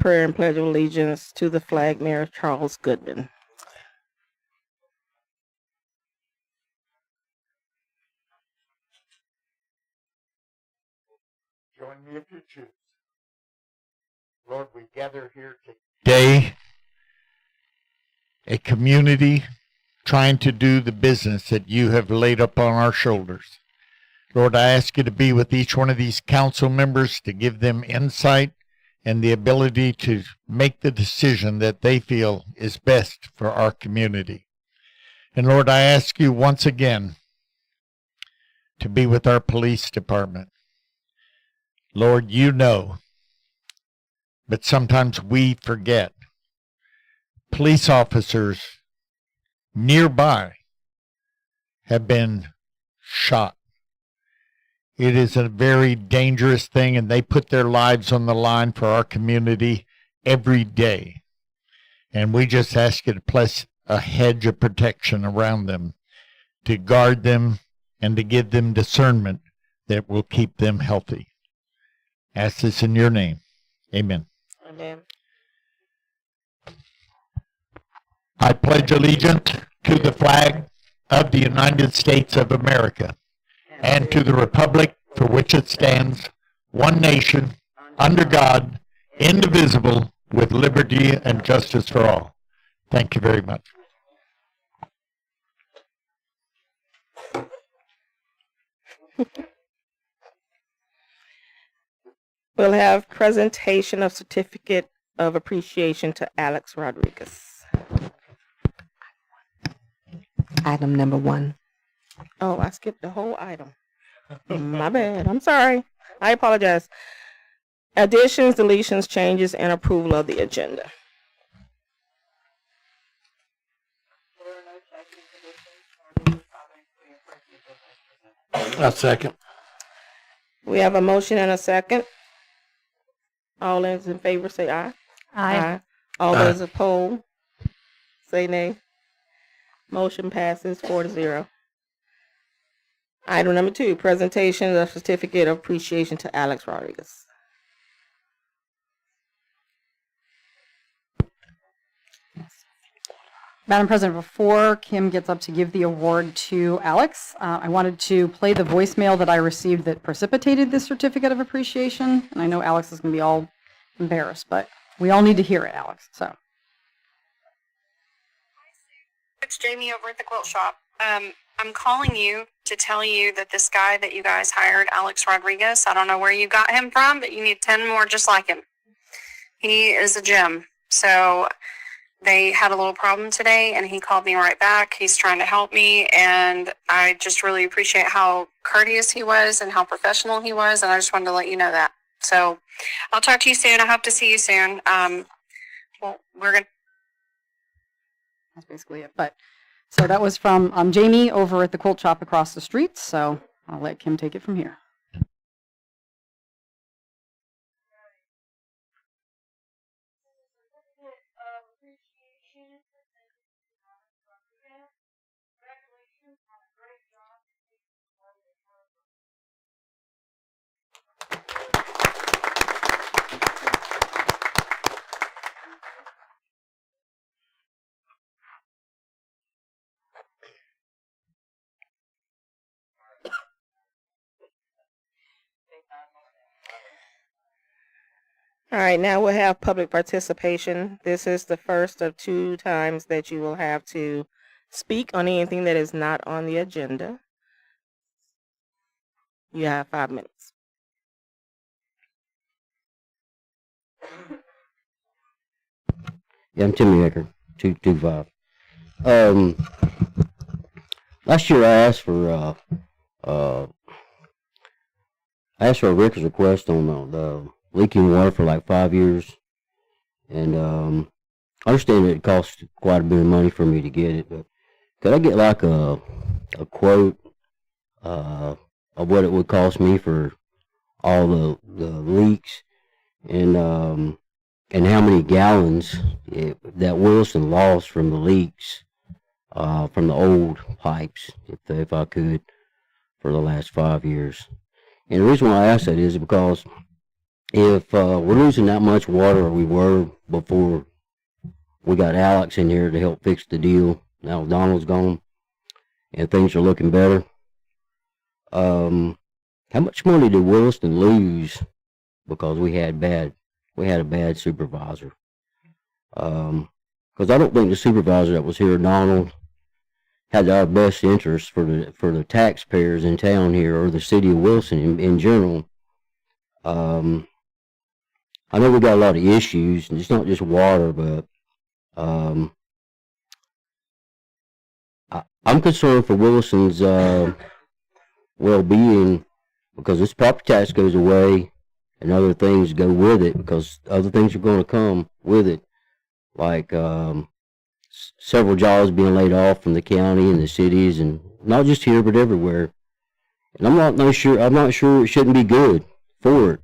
prayer and pledge of allegiance to the flag, Mayor Charles Goodman. Join me if you choose. Lord, we gather here today, a community trying to do the business that you have laid upon our shoulders. Lord, I ask you to be with each one of these council members, to give them insight and the ability to make the decision that they feel is best for our community. And Lord, I ask you once again to be with our police department. Lord, you know, but sometimes we forget. Police officers nearby have been shot. It is a very dangerous thing, and they put their lives on the line for our community every day. And we just ask you to place a hedge of protection around them, to guard them, and to give them discernment that will keep them healthy. Ask this in your name. Amen. Amen. I pledge allegiance to the flag of the United States of America and to the republic for which it stands, one nation, under God, indivisible, with liberty and justice for all. Thank you very much. We'll have presentation of certificate of appreciation to Alex Rodriguez. Item number 1. Oh, I skipped the whole item. My bad. I'm sorry. I apologize. Additions, deletions, changes, and approval of the agenda. A second. We have a motion and a second. All those in favor say aye. Aye. All those opposed say nay. Motion passes 4-0. Item number 2, presentation of certificate of appreciation to Alex Rodriguez. Madam President, before Kim gets up to give the award to Alex, I wanted to play the voicemail that I received that precipitated this certificate of appreciation. And I know Alex is going to be all embarrassed, but we all need to hear it, Alex. So. It's Jamie over at the quilt shop. I'm calling you to tell you that this guy that you guys hired, Alex Rodriguez, I don't know where you got him from, but you need 10 more just like him. He is a gem. So they had a little problem today, and he called me right back. He's trying to help me, and I just really appreciate how courteous he was and how professional he was, and I just wanted to let you know that. So I'll talk to you soon. I hope to see you soon. Well, we're going to... That's basically it. But so that was from Jamie over at the quilt shop across the street. So I'll let Kim take it from here. All right, now we'll have public participation. This is the first of 2 times that you will have to speak on anything that is not on the agenda. You have 5 minutes. Yeah, I'm Timmy Ecker, 225. Last year I asked for a records request on the leaking water for like 5 years, and I understand it costs quite a bit of money for me to get it, but could I get like a quote of what it would cost me for all the leaks, and how many gallons that Williston lost from the leaks from the old pipes, if I could, for the last 5 years. And the reason why I ask that is because if we're losing that much water, or we were before we got Alex in here to help fix the deal. Now Donald's gone, and things are looking better. How much money did Williston lose because we had a bad supervisor? Because I don't think the supervisor that was here, Donald, had our best interest for the taxpayers in town here, or the city of Williston in general. I know we got a lot of issues, and it's not just water, but I'm concerned for Williston's well-being, because this property tax goes away and other things go with it, because other things are going to come with it, like several jobs being laid off from the county and the cities, and not just here but everywhere. And I'm not sure it shouldn't be good for it,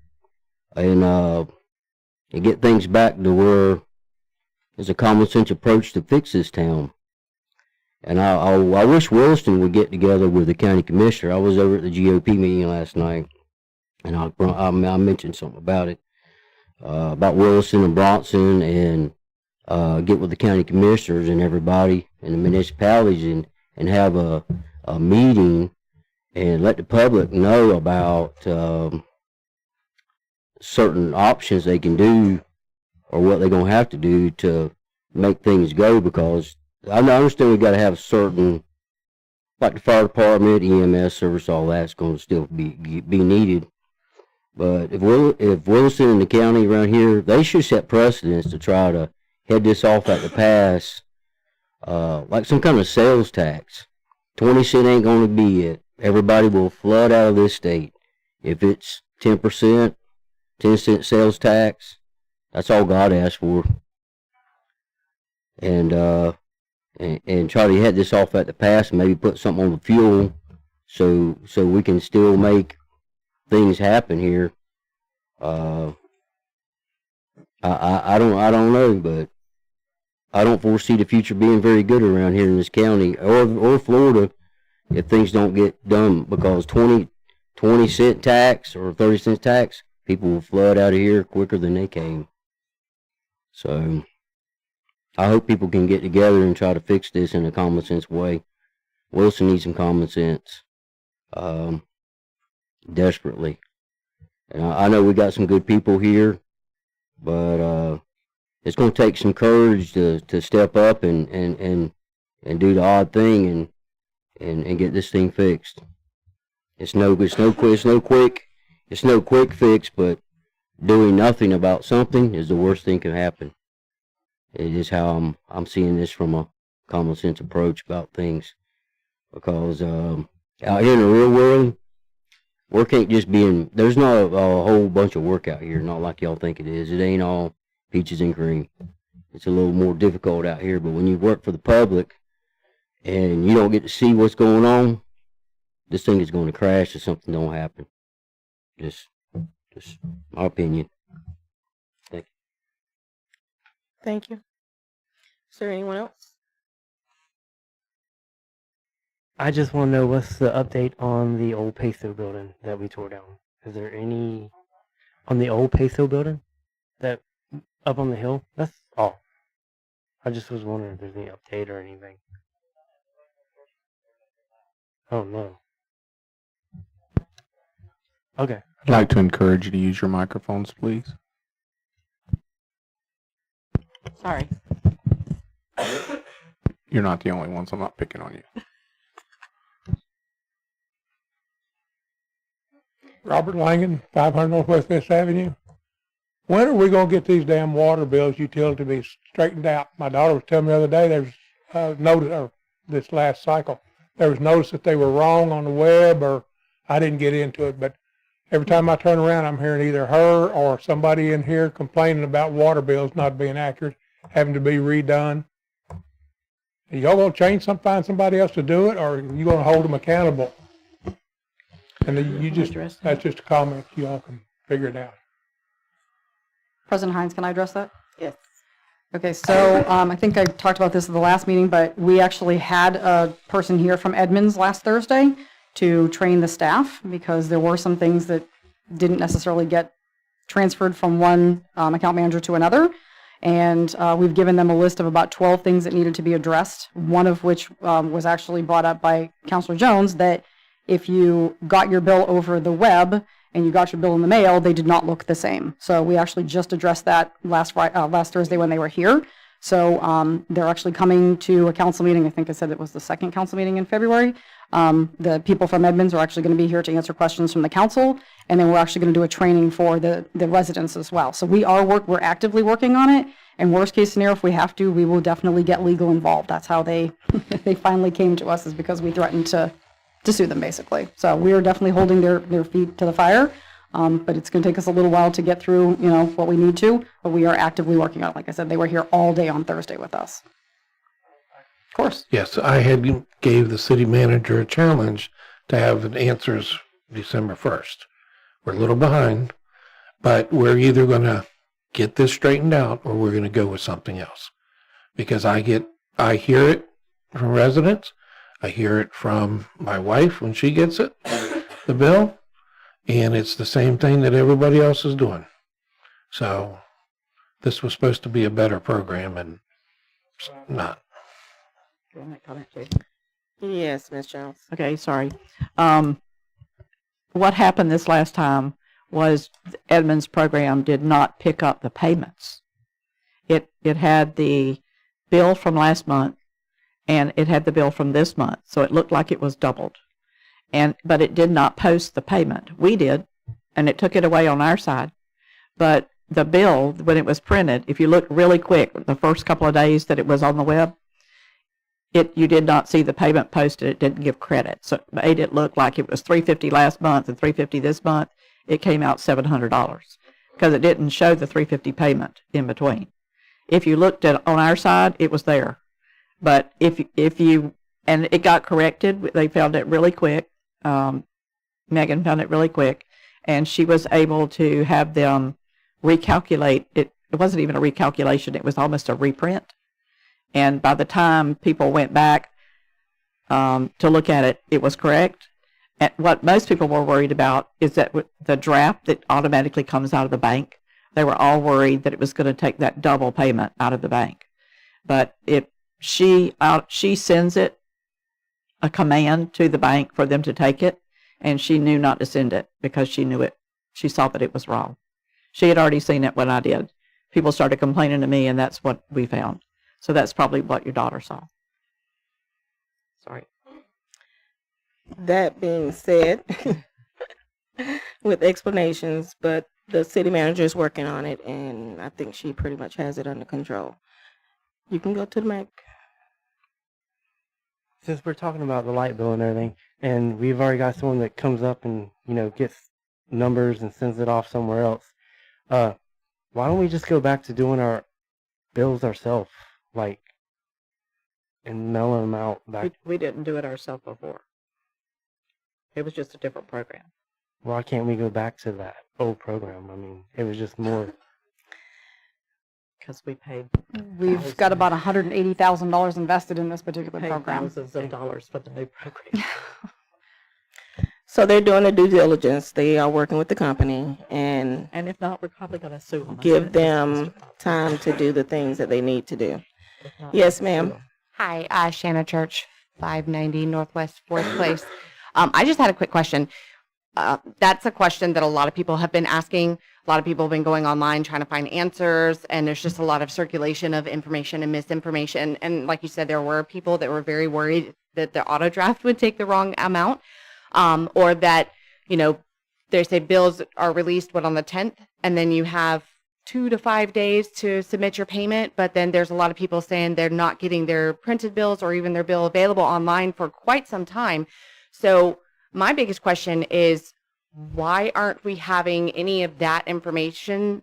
and get things back to where there's a common sense approach to fix this town. And I wish Williston would get together with the county commissioner. I was over at the GOP meeting last night, and I mentioned something about it, about Williston and Bronson, and get with the county commissioners and everybody and the municipalities, and have a meeting and let the public know about certain options they can do, or what they're going to have to do to make things go, because I understand we got to have certain, like the fire department, EMS service, all that's going to still be needed. But if Williston and the county around here, they should set precedents to try to head this off at the pass, like some kind of sales tax. 20 cents ain't going to be it. Everybody will flood out of this state. If it's 10%, 10-cent sales tax, that's all God asked for. And try to head this off at the pass, and maybe put something on the fuel, so we can still make things happen here. I don't know, but I don't foresee the future being very good around here in this county, or Florida, if things don't get done, because 20-cent tax or 30-cent tax, people will flood out of here quicker than they came. So I hope people can get together and try to fix this in a common sense way. Williston needs some common sense, desperately. And I know we got some good people here, but it's going to take some courage to step up and do the odd thing and get this thing fixed. It's no quick fix, but doing nothing about something is the worst thing can happen. It is how I'm seeing this, from a common sense approach about things, because out here in the real world, work ain't just there's not a whole bunch of work out here, not like y'all think it is. It ain't all peaches and cream. It's a little more difficult out here, but when you work for the public and you don't get to see what's going on, this thing is going to crash if something don't happen. Just my opinion. Thank you. Thank you. Is there anyone else? I just want to know, what's the update on the old Peso building that we tore down? Is there any on the old Peso building that up on the hill? That's all. I just was wondering if there's any update or anything. Oh no. Okay. I'd like to encourage you to use your microphones, please. Sorry. You're not the only ones. I'm not picking on you. Robert Langan, 500 Northwest Fifth Avenue. When are we going to get these damn water bills, utility to be straightened out? My daughter was telling me the other day there was notice, or this last cycle, there was notice that they were wrong on the web, or I didn't get into it, but every time I turn around, I'm hearing either her or somebody in here complaining about water bills not being accurate, having to be redone. Are y'all going to find somebody else to do it, or are you going to hold them accountable? And that's just a comment. You all can figure it out. President Hinds, can I address that? Yes. Okay, so I think I talked about this at the last meeting, but we actually had a person here from Edmonds last Thursday to train the staff, because there were some things that didn't necessarily get transferred from one account manager to another. And we've given them a list of about 12 things that needed to be addressed, one of which was actually brought up by Councilor Jones, that if you got your bill over the web and you got your bill in the mail, they did not look the same. So we actually just addressed that last Thursday when they were here. So they're actually coming to a council meeting. I think I said it was the second council meeting in February. The people from Edmonds are actually going to be here to answer questions from the council, and then we're actually going to do a training for the residents as well. So we're actively working on it, and worst case scenario, if we have to, we will definitely get legal involved. That's how they finally came to us, is because we threatened to sue them, basically. So we are definitely holding their feet to the fire, but it's going to take us a little while to get through, what we need to, but we are actively working on it. Like I said, they were here all day on Thursday with us. Of course. Yes, I gave the city manager a challenge to have answers December 1st. We're a little behind, but we're either going to get this straightened out or we're going to go with something else. Because I hear it from residents. I hear it from my wife when she gets it, the bill, and it's the same thing that everybody else is doing. So this was supposed to be a better program, and it's not. Can I make comment, Jay? Yes, Ms. Jones. Okay, sorry. What happened this last time was Edmonds' program did not pick up the payments. It had the bill from last month, and it had the bill from this month, so it looked like it was doubled. But it did not post the payment. We did, and it took it away on our side. But the bill, when it was printed, if you look really quick, the first couple of days that it was on the web, you did not see the payment posted. It didn't give credit, so it made it look like it was $350 last month and $350 this month. It came out $700 because it didn't show the $350 payment in between. If you looked at on our side, it was there, but if you and it got corrected, they found it really quick. Megan found it really quick, and she was able to have them recalculate it. It wasn't even a recalculation; it was almost a reprint. And by the time people went back to look at it, it was correct. And what most people were worried about is that the draft that automatically comes out of the bank, they were all worried that it was going to take that double payment out of the bank. But she sends it a command to the bank for them to take it, and she knew not to send it because she knew it. She saw that it was wrong. She had already seen it when I did. People started complaining to me, and that's what we found. So that's probably what your daughter saw. Sorry. That being said, with explanations, but the city manager is working on it, and I think she pretty much has it under control. You can go to the mic. Since we're talking about the light bill and everything, and we've already got someone that comes up and, gets numbers and sends it off somewhere else, why don't we just go back to doing our bills ourselves? And mailing them out back. We didn't do it ourselves before. It was just a different program. Why can't we go back to that old program? I mean, it was just more. Because we paid. We've got about $180,000 invested in this particular program. Thousands of dollars for the new program. So they're doing the due diligence. They are working with the company, and if not, we're probably going to sue them. Give them time to do the things that they need to do. Yes, ma'am. Hi, Shanna Church, 590 Northwest 4th Place. I just had a quick question. That's a question that a lot of people have been asking. A lot of people have been going online trying to find answers, and there's just a lot of circulation of information and misinformation. And like you said, there were people that were very worried that the auto draft would take the wrong amount, or that, they say bills are released on the 10th, and then you have 2 to 5 days to submit your payment, but then there's a lot of people saying they're not getting their printed bills or even their bill available online for quite some time. So my biggest question is, why aren't we having any of that information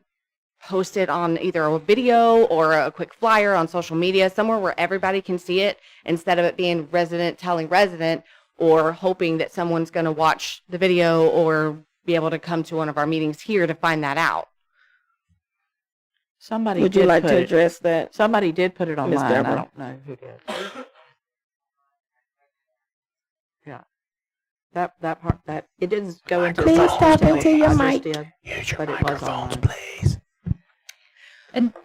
posted on either a video or a quick flyer on social media, somewhere where everybody can see it, instead of it being resident telling resident, or hoping that someone's going to watch the video or be able to come to one of our meetings here to find that out? Somebody Would you like to address that? Somebody did put it online. I Debra. don't know who did. Yeah. That part, that it didn't go into Please such step detail. into your I mic. just did, Use your but it was microphones, online. please.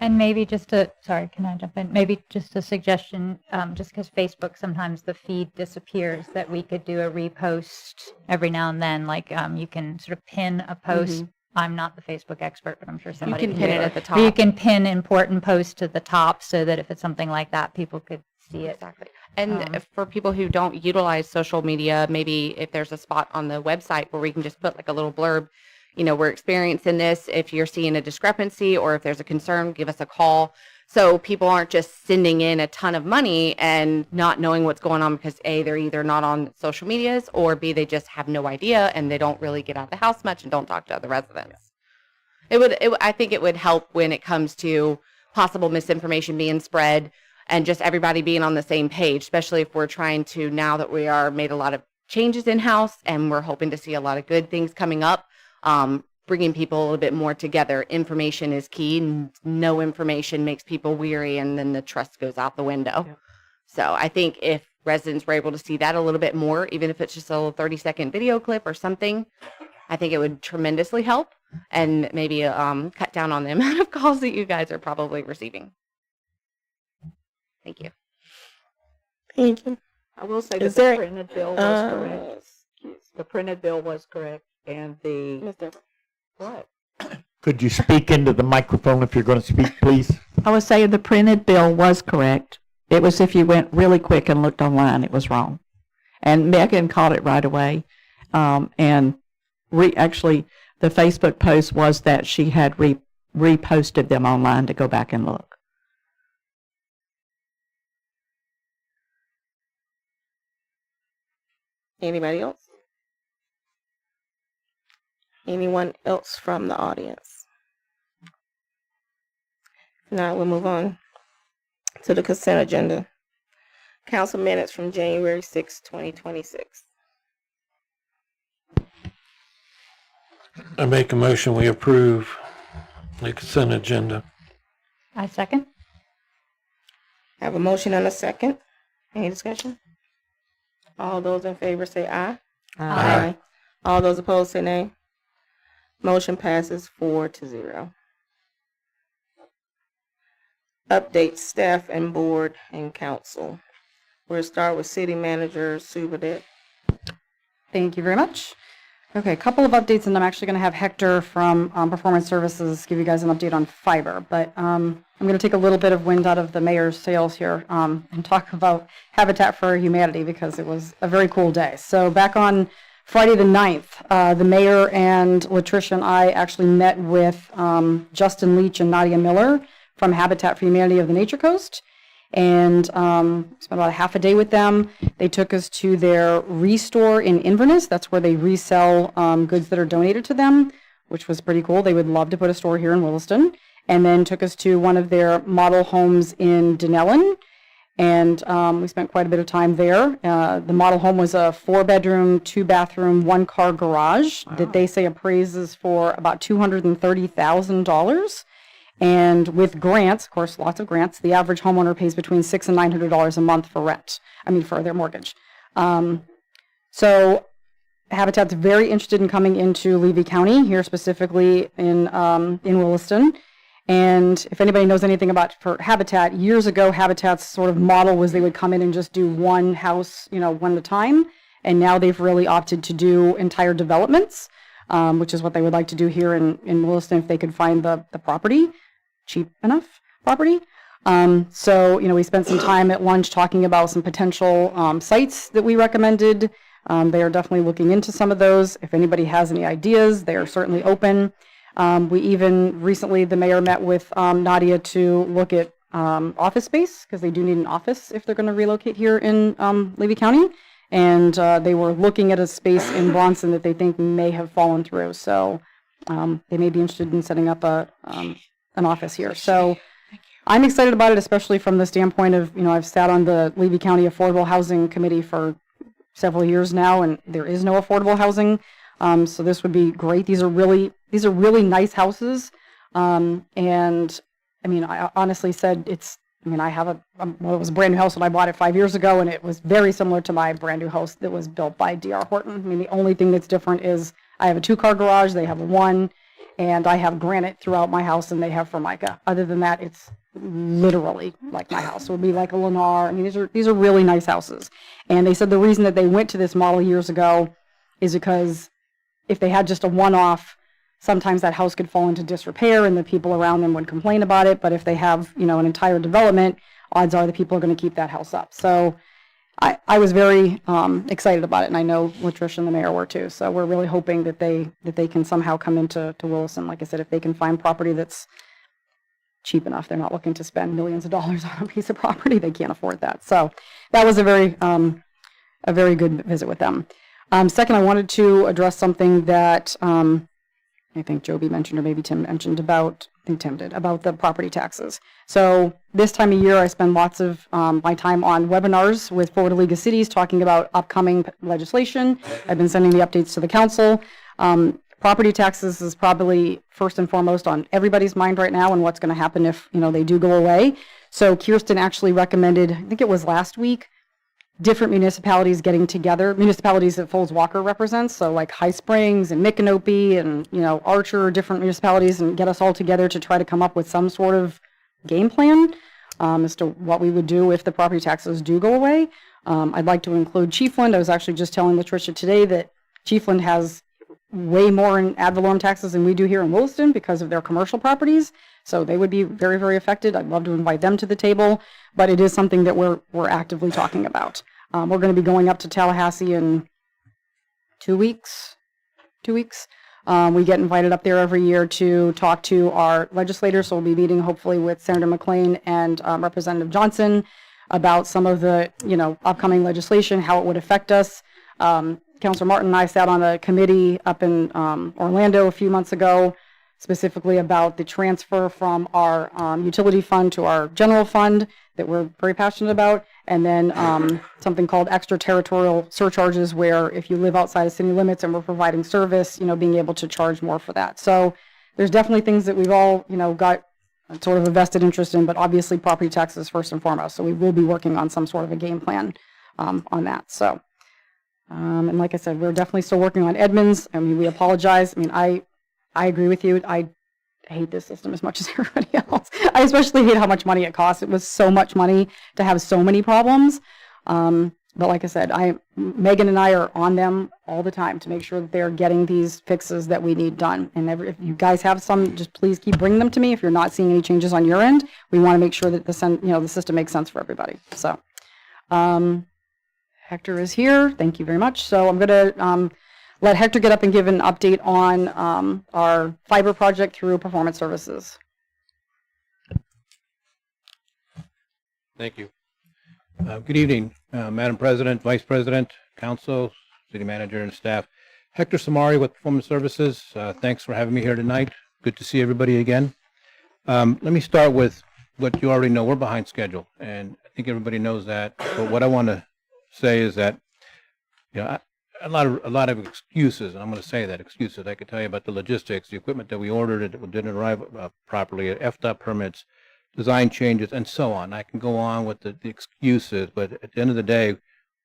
And maybe just a, sorry, can I jump in? Maybe just a suggestion, just because Facebook, sometimes the feed disappears, that we could do a repost every now and then. Like you can sort of pin a post. I'm not the Facebook expert, but I'm sure You somebody can do pin it at the Or you top. can pin important posts to the top so that if it's something like that, people could see it. Exactly. And for people who don't utilize social media, maybe if there's a spot on the website where we can just put like a little blurb, you know, we're experiencing this. If you're seeing a discrepancy or if there's a concern, give us a call. So people aren't just sending in a ton of money and not knowing what's going on because A, they're either not on social medias, or B, they just have no idea and they don't really get out of the house much and don't talk to other residents. I think it would help when it comes to possible misinformation being spread and just everybody being on the same page, especially if we're trying to, now that we are made a lot of changes in-house and we're hoping to see a lot of good things coming up, bringing people a little bit more together. Information is key, and no information makes people weary, and then the trust goes out the window. Yep. So I think if residents were able to see that a little bit more, even if it's just a little 30-second video clip or something, I think it would tremendously help and maybe cut down on the amount of calls that you guys are probably receiving. Thank you. Thank you. I will say Is that there- the printed bill was correct. The printed bill was correct, and the Mr. what? Could you speak into the microphone if you're going to speak, please? I was saying the printed bill was correct. It was if you went really quick and looked online, it was wrong. And Megan caught it right away. And actually, the Facebook post was that she had reposted them online to go back and look. Anybody else? Anyone else from the audience? Now we'll move on to the consent agenda. Council minutes from January 6, 2026. I make a motion, we approve the consent agenda. I second. I have a motion and a second. Any discussion? All those in favor say aye. Aye. All those opposed say nay. Motion passes 4-0. Update staff and board and council. We'll start with City Manager Sue Beaudet. Thank you very much. Okay, a couple of updates, and I'm actually going to have Hector from Performance Services give you guys an update on fiber. But I'm going to take a little bit of wind out of the mayor's sails here and talk about Habitat for Humanity because it was a very cool day. So back on Friday the 9th, the mayor and Latricia and I actually met with Justin Leach and Nadia Miller from Habitat for Humanity of the Nature Coast. And spent about a half a day with them. They took us to their restore in Inverness. That's where they resell goods that are donated to them, which was pretty cool. They would love to put a store here in Williston. And then took us to one of their model homes in Dunellen. And we spent quite a bit of time there. The model home was a 4-bedroom, 2-bathroom, 1-car garage that they say appraises for about $230,000. And with grants, of course, lots of grants, the average homeowner pays between $600 and $900 a month for rent. For their mortgage. So Habitat's very interested in coming into Levy County, here specifically in Williston. And if anybody knows anything about for Habitat, years ago, Habitat's sort of model was they would come in and just do one house, one at a time. And now they've really opted to do entire developments, which is what they would like to do here in Williston if they could find the property, cheap enough property. So, we spent some time at lunch talking about some potential sites that we recommended. They are definitely looking into some of those. If anybody has any ideas, they are certainly open. We even recently, the mayor met with Nadia to look at office space because they do need an office if they're going to relocate here in Levy County. And they were looking at a space in Bronson that they think may have fallen through. So they may be interested in setting up an office here. So I'm excited about it, especially from the standpoint of, I've sat on the Levy County Affordable Housing Committee for several years now, and there is no affordable housing. So this would be great. These are really nice houses. And I honestly said I mean, I have well, it was a brand new house when I bought it 5 years ago, and it was very similar to my brand new house that was built by D.R. Horton. I mean, the only thing that's different is I have a 2-car garage, they have a 1, and I have granite throughout my house, and they have Formica. Other than that, it's literally like my house. It would be like a Lennar. I mean, these are really nice houses. And they said the reason that they went to this model years ago is because if they had just a one-off, sometimes that house could fall into disrepair and the people around them would complain about it. But if they have, you know, an entire development, odds are the people are going to keep that house up. So I was very excited about it, and I know Latricia and the mayor were too. So we're really hoping that they can somehow come into Williston. Like I said, if they can find property that's cheap enough, they're not looking to spend millions of dollars on a piece of property. They can't afford that. So that was a very good visit with them. Second, I wanted to address something that I think Joby mentioned, or maybe Tim mentioned about, I think Tim did, about the property taxes. So this time of year, I spend lots of my time on webinars with Florida League of Cities talking about upcoming legislation. I've been sending the updates to the council. Property taxes is probably first and foremost on everybody's mind right now, and what's going to happen if, you know, they do go away. So Kiersten actually recommended, I think it was last week, different municipalities getting together, municipalities that Folds Walker represents, so like High Springs and Micanopy and, you know, Archer, different municipalities, and get us all together to try to come up with some sort of game plan as to what we would do if the property taxes do go away. I'd like to include Chiefland. I was actually just telling Latricia today that Chiefland has way more in ad valorem taxes than we do here in Williston because of their commercial properties. So they would be very, very affected. I'd love to invite them to the table, but it is something that we're actively talking about. We're going to be going up to Tallahassee in 2 weeks. We get invited up there every year to talk to our legislators. So we'll be meeting hopefully with Senator McLean and Representative Johnson about some of the, you know, upcoming legislation, how it would affect us. Councilor Martin and I sat on a committee up in Orlando a few months ago, specifically about the transfer from our utility fund to our general fund that we're very passionate about, and then something called extraterritorial surcharges, where if you live outside of city limits and we're providing service, you know, being able to charge more for that. So there's definitely things that we've all, you know, got sort of a vested interest in, but obviously property taxes first and foremost. So we will be working on some sort of a game plan on that. So. And like I said, we're definitely still working on Edmonds. I mean, we apologize. I mean, I agree with you. I hate this system as much as everybody else. I especially hate how much money it costs. It was so much money to have so many problems. But like I said, Megan and I are on them all the time to make sure that they're getting these fixes that we need done. And if you guys have some, just please keep bringing them to me. If you're not seeing any changes on your end, we want to make sure that the system makes sense for everybody. So. Hector is here. Thank you very much. So I'm going to let Hector get up and give an update on our fiber project through Performance Services. Thank you. Good evening, Madam President, Vice President, Council, City Manager, and staff. Hector Samari with Performance Services. Thanks for having me here tonight. Good to see everybody again. Let me start with what you already know. We're behind schedule, and I think everybody knows that. But what I want to say is that, you know, a lot of excuses, and I'm going to say that excuses. I could tell you about the logistics, the equipment that we ordered, it didn't arrive properly, FDOT permits, design changes, and so on. I can go on with the excuses, but at the end of the day,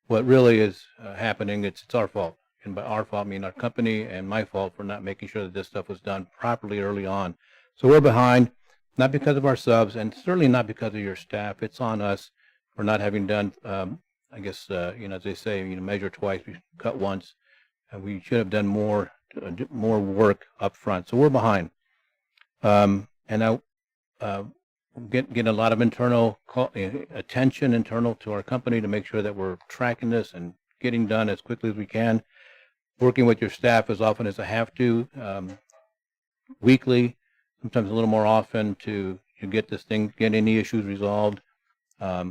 what really is happening, it's our fault. And by our fault, I mean our company, and my fault for not making sure that this stuff was done properly early on. So we're behind, not because of our subs, and certainly not because of your staff. It's on us for not having done I guess, you know, as they say, you know, measure twice, we cut once, and we should have done more work up front. So we're behind. And now getting a lot of internal attention internal to our company to make sure that we're tracking this and getting done as quickly as we can, working with your staff as often as I have to, weekly, sometimes a little more often to get any issues resolved. I've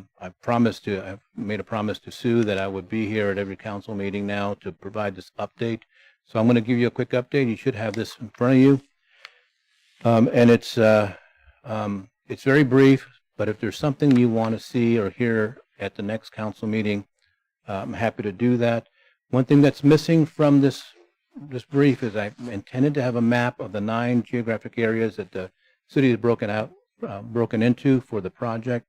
made a promise to Sue that I would be here at every council meeting now to provide this update. So I'm going to give you a quick update. You should have this in front of you. And it's very brief, but if there's something you want to see or hear at the next council meeting, I'm happy to do that. One thing that's missing from this brief is I intended to have a map of the 9 geographic areas that the city has broken into for the project.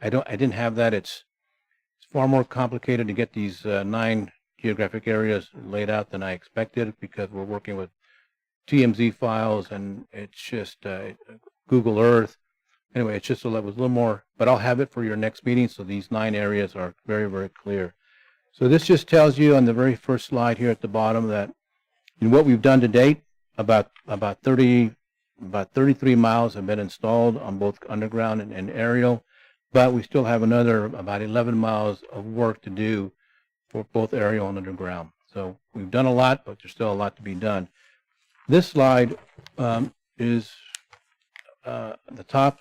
I didn't have that. It's far more complicated to get these 9 geographic areas laid out than I expected because we're working with TMZ files and it's just Google Earth. Anyway, it's just it was a little more, but I'll have it for your next meeting. So these 9 areas are very, very clear. So this just tells you on the very first slide here at the bottom that in what we've done to date, about 33 miles have been installed on both underground and aerial, but we still have another about 11 miles of work to do for both aerial and underground. So we've done a lot, but there's still a lot to be done. This slide is the top.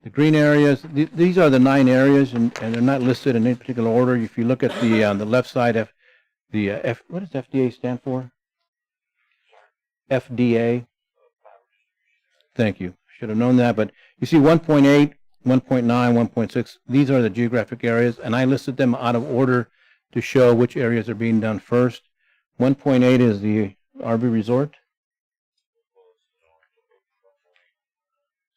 The green areas, these are the 9 areas, and they're not listed in any particular order. If you look at the on the left side, what does FDA stand for? FDA. Thank you. Should have known that. But you see 1.8, 1.9, 1.6. These are the geographic areas, and I listed them out of order to show which areas are being done first. 1.8 is the RV Resort.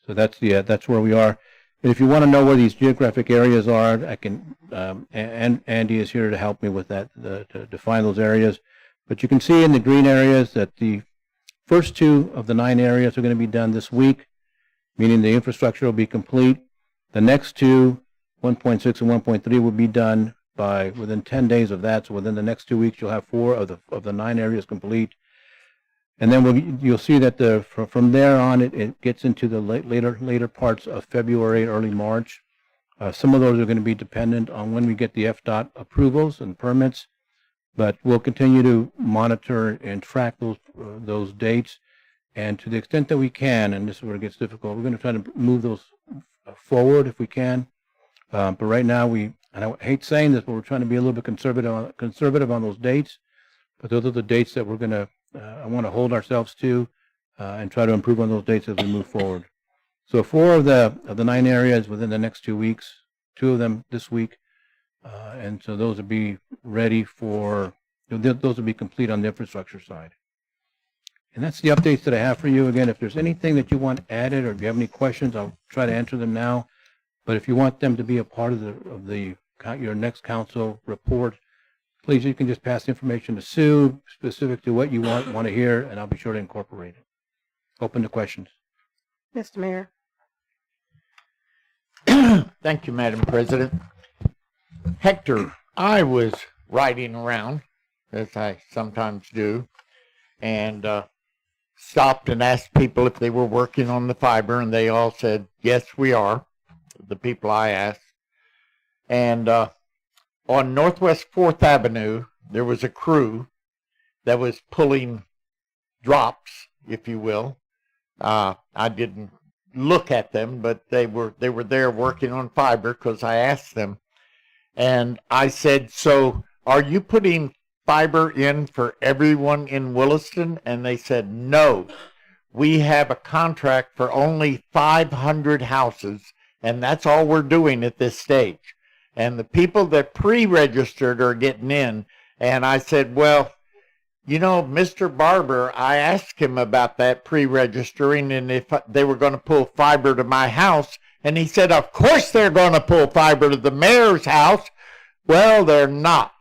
So that's where we are. And if you want to know where these geographic areas are, I can, and Andy is here to help me with that, to define those areas. But you can see in the green areas that the first 2 of the 9 areas are going to be done this week, meaning the infrastructure will be complete. The next 2, 1.6 and 1.3, will be done by within 10 days of that. So within the next 2 weeks, you'll have 4 of the 9 areas complete. And then you'll see that from there on, it gets into the later parts of February, early March. Some of those are going to be dependent on when we get the FDOT approvals and permits, but we'll continue to monitor and track those dates. And to the extent that we can, and this is where it gets difficult, we're going to try to move those forward if we can. But right now, and I hate saying this, but we're trying to be a little bit conservative on those dates. But those are the dates that we're going to I want to hold ourselves to and try to improve on those dates as we move forward. So 4 of the 9 areas within the next 2 weeks, 2 of them this week, and so those will be ready for, those will be complete on the infrastructure side. And that's the updates that I have for you. Again, if there's anything that you want added or if you have any questions, I'll try to answer them now. But if you want them to be a part of your next council report, please, you can just pass the information to Sue, specific to what you want to hear, and I'll be sure to incorporate it. Open to questions. Mr. Mayor. Thank you, Madam President. Hector, I was riding around, as I sometimes do, and stopped and asked people if they were working on the fiber, and they all said, yes, we are, the people I asked. And on Northwest 4th Avenue, there was a crew that was pulling drops, if you will. I didn't look at them, but they were there working on fiber because I asked them. And I said, so are you putting fiber in for everyone in Williston? And they said, no. We have a contract for only 500 houses, and that's all we're doing at this stage. And the people that pre-registered are getting in. And I said, well, you know, Mr. Barber, I asked him about that pre-registering and if they were going to pull fiber to my house. And he said, of course they're going to pull fiber to the mayor's house. Well, they're not.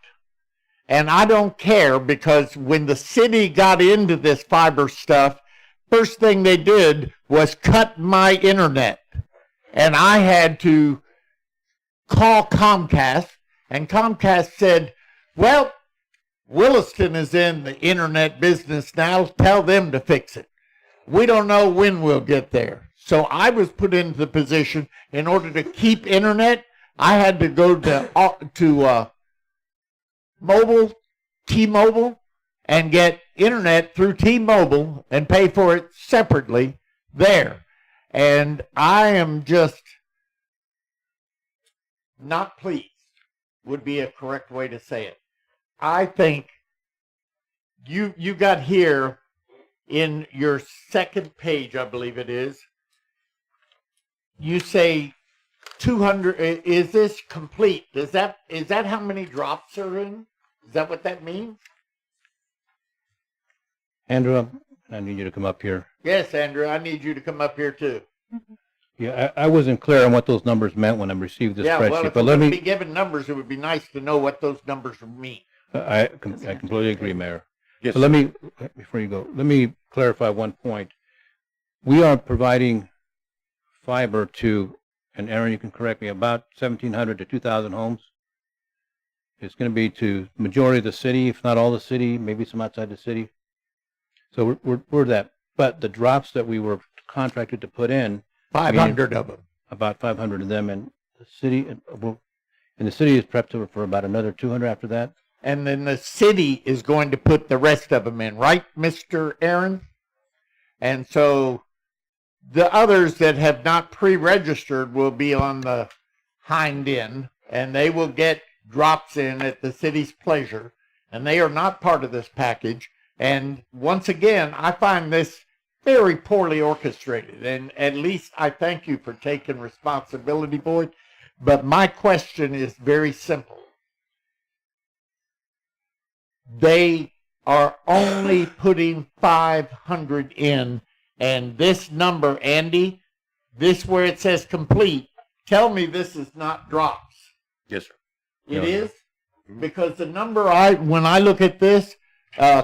And I don't care, because when the city got into this fiber stuff, first thing they did was cut my internet. And I had to call Comcast, and Comcast said, well, Williston is in the internet business now. Tell them to fix it. We don't know when we'll get there. So I was put into the position, in order to keep internet, I had to go to mobile, T-Mobile, and get internet through T-Mobile and pay for it separately there. And I am just not pleased, would be a correct way to say it. I think you got here in your second page, I believe it is, you say 200, is this complete? Is that how many drops are in? Is that what that means? Andrew, I need you to come up here. Yes, Andrew, I need you to come up here too. Yeah, I wasn't clear on what those numbers meant when I received this Yeah, well, spreadsheet, if but we're let going to me, be given numbers, it would be nice to know what those numbers mean. I completely agree, Mayor. Yes, So let me, before you go, let me clarify one point. We are providing fiber to, and Aaron, you can correct me, about 1,700 to 2,000 homes. It's going to be to majority of the city, if not all the city, maybe some outside the city. So we're that. But the drops that we were contracted to put in, 500 of them. about 500 of them, and the city, and the city is prepped for about another 200 after that. And then the city is going to put the rest of them in, right, Mr. Aaron? And so the others that have not pre-registered will be on the hind end, and they will get drops in at the city's pleasure, and they are not part of this package. And once again, I find this very poorly orchestrated, and at least I thank you for taking responsibility for it. But my question is very simple. They are only putting 500 in, and this number, Andy, this where it says complete, tell me this is not drops. Yes, sir. It is? Because the number when I look at this,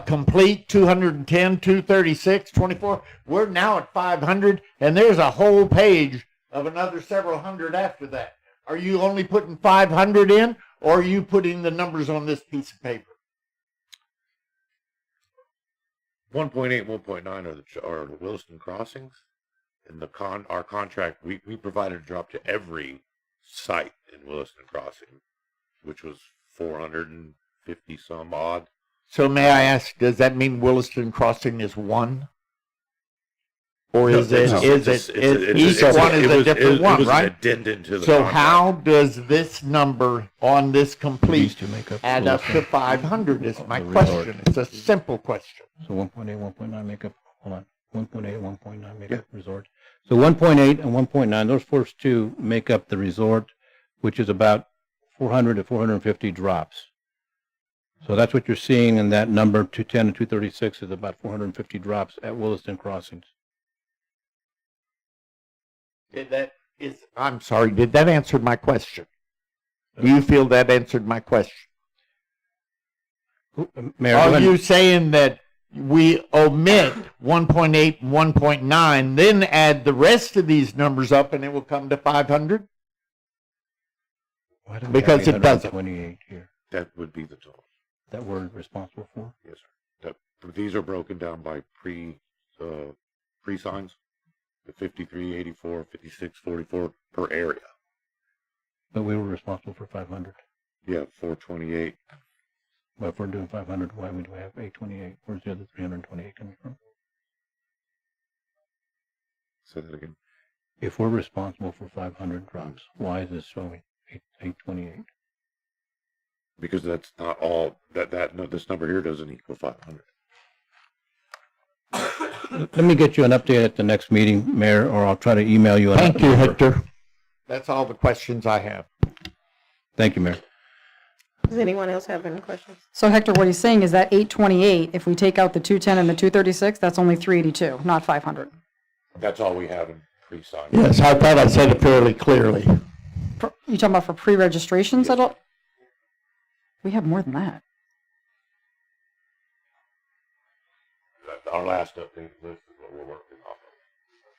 complete 210, 236, 24, we're now at 500, and there's a whole page of another several hundred after that. Are you only putting 500 in, or are you putting the numbers on this piece of paper? 1.8, 1.9 are the Williston crossings. In our contract, we provided a drop to every site in Williston crossing, which was 450 some odd. So may I ask, does that mean Williston Crossing is one? Or is each one is a different one, right? An addendum to the so contract. how does this number on this complete to make up add up to 500 is my question. It's a simple question. So 1.8, 1.9 make up, hold on, 1.8, 1.9 make up resort. So 1.8 and 1.9, those first two make up the resort, which is about 400 to 450 drops. So that's what you're seeing in that number, 210 and 236 is about 450 drops at Williston crossings. I'm sorry, did that answer my question? Do you feel that answered my question? Mayor, are you saying that we omit 1.8 and 1.9, then add the rest of these numbers up and it will come to 500? Because it doesn't. 28 here. That would be the total. That we're responsible for? Yes, sir. These are broken down by pre-signs. The 53, 84, 56, 44 per area. But we were responsible for 500. Yeah, 428. But if we're doing 500, why would we have 828? Where's the other 328 coming from? Say that again. If we're responsible for 500 drops, why is this showing 828? Because that's not all. This number here doesn't equal 500. Let me get you an update at the next meeting, Mayor, or I'll try to email you. Thank you, Hector. That's all the questions I have. Thank you, Mayor. Does anyone else have any questions? So Hector, what he's saying is that 828, if we take out the 210 and the 236, that's only 382, not 500. That's all we have in pre-sign. Yes, I thought I said it fairly clearly. You talking about for pre-registrations at all? We have more than that. Our last update list is what we're working off of.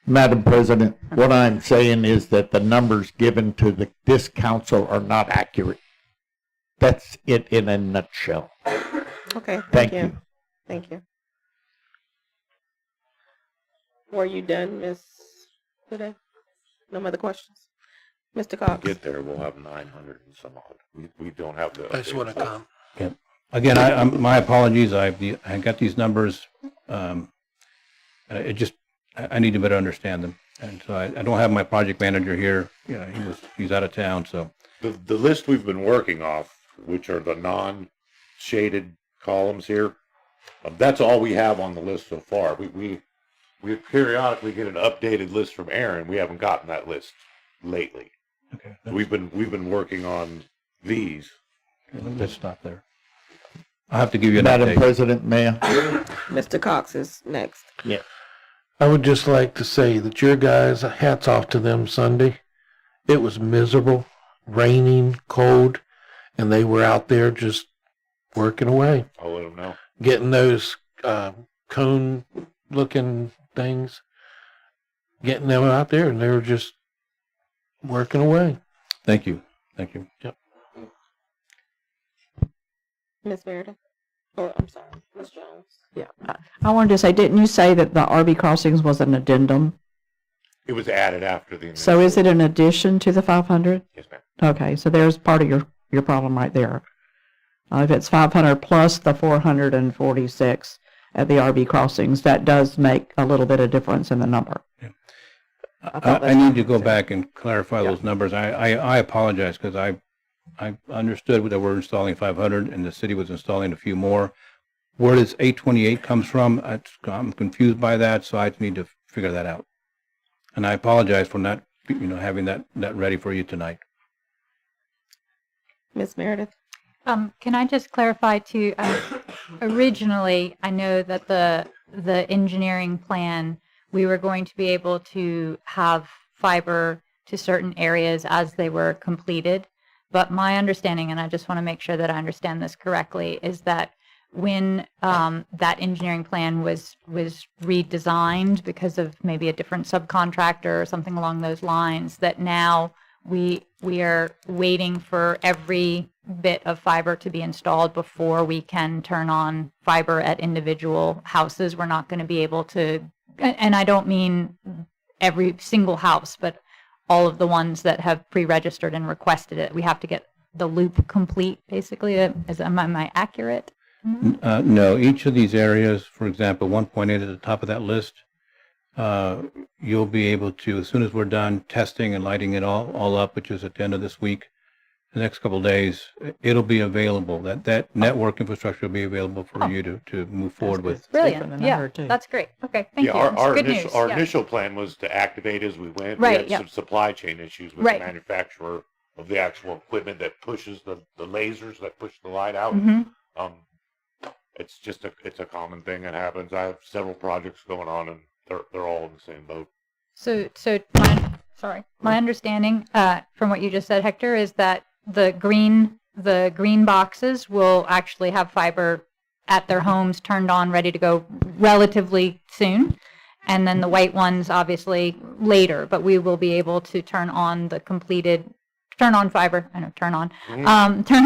Madam President, what I'm saying is that the numbers given to this council are not accurate. That's it in a nutshell. Okay. Thank you. Thank you. Were you done, Ms. Beaudet? No other questions? Mr. Cox? Get there, we'll have 900 and some odd. We don't have the. I just want to come. Yeah. Again, my apologies. I got these numbers. I need to better understand them, and so I don't have my project manager here. He's out of town. So the list we've been working off, which are the non-shaded columns here, that's all we have on the list so far. We periodically get an updated list from Aaron. We haven't gotten that list lately. Okay. We've been working on these. Let's stop there. I'll have to give you an Madam update. President, Mayor. Mr. Cox is next. Yeah. I would just like to say that your guys, hats off to them Sunday. It was miserable, raining, cold, and they were out there just working away, I'll let them know. getting those cone-looking things, getting them out there, and they were just working away. Thank you. Thank you. Yep. Ms. Meredith? Or, I'm sorry, Ms. Jones? Yeah. I wanted to say, didn't you say that the RV crossings was an addendum? It was added after the initial. So is it an addition to the 500? Yes, ma'am. Okay, so there's part of your problem right there. If it's 500 plus the 446 at the RV crossings, that does make a little bit of difference in the number. Yeah. I I need to go back and clarify those numbers. I apologize because I understood that we're installing 500 and the city was installing a few more. Where does 828 comes from? I'm confused by that, so I need to figure that out. And I apologize for not, having that ready for you tonight. Ms. Meredith? Can I just clarify too? Originally, I know that the engineering plan, we were going to be able to have fiber to certain areas as they were completed. But my understanding, and I just want to make sure that I understand this correctly, is that when that engineering plan was redesigned because of maybe a different subcontractor or something along those lines, that now we are waiting for every bit of fiber to be installed before we can turn on fiber at individual houses. We're not going to be able to, and I don't mean every single house, but all of the ones that have pre-registered and requested it. We have to get the loop complete, basically. Am I accurate? No, each of these areas, for example, 1.8 at the top of that list, you'll be able to, as soon as we're done testing and lighting it all up, which is at the end of this week, the next couple of days, it'll be available. That network infrastructure will be available for you to move forward with. Brilliant. Yeah, that's great. Okay, thank you. Our Good initial, news. our Yeah. initial plan was to activate as we went. Right, We had yeah. some supply chain issues with Right. the manufacturer of the actual equipment that pushes the lasers that push the light out. Mhm. It's just it's a common thing that happens. I have several projects going on, and they're all in the same boat. So my understanding from what you just said, Hector, is that the green boxes will actually have fiber at their homes turned on, ready to go relatively soon, and then the white ones obviously later. But we will be able to turn on fiber. I know turn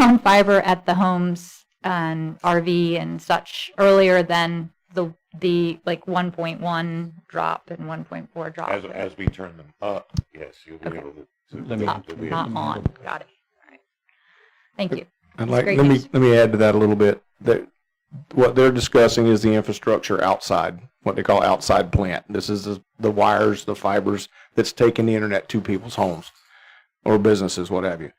on fiber at the homes and RV and such earlier than the like 1.1 drop and 1.4 drop. As we turn them up, yes, you'll be able to. Up, not on. Got it. All right. Thank you. I'd That's like great let news. me add to that a little bit. That what they're discussing is the infrastructure outside, what they call outside plant. This is the wires, the fibers that's taking the internet to people's homes or businesses, what have you.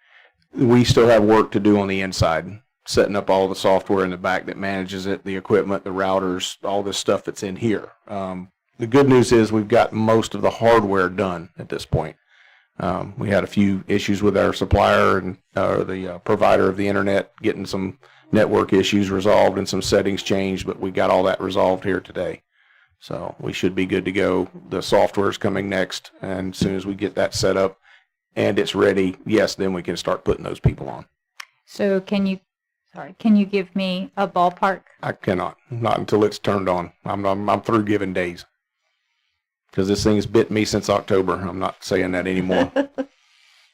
We still have work to do on the inside, setting up all the software in the back that manages it, the equipment, the routers, all this stuff that's in here. The good news is we've got most of the hardware done at this point. We had a few issues with our supplier and the provider of the internet, getting some network issues resolved and some settings changed, but we got all that resolved here today. So we should be good to go. The software is coming next, and as soon as we get that set up and it's ready, yes, then we can start putting those people on. So can you give me a ballpark? I cannot, not until it's turned on. I'm through giving days. Because this thing's bit me since October. I'm not saying that anymore.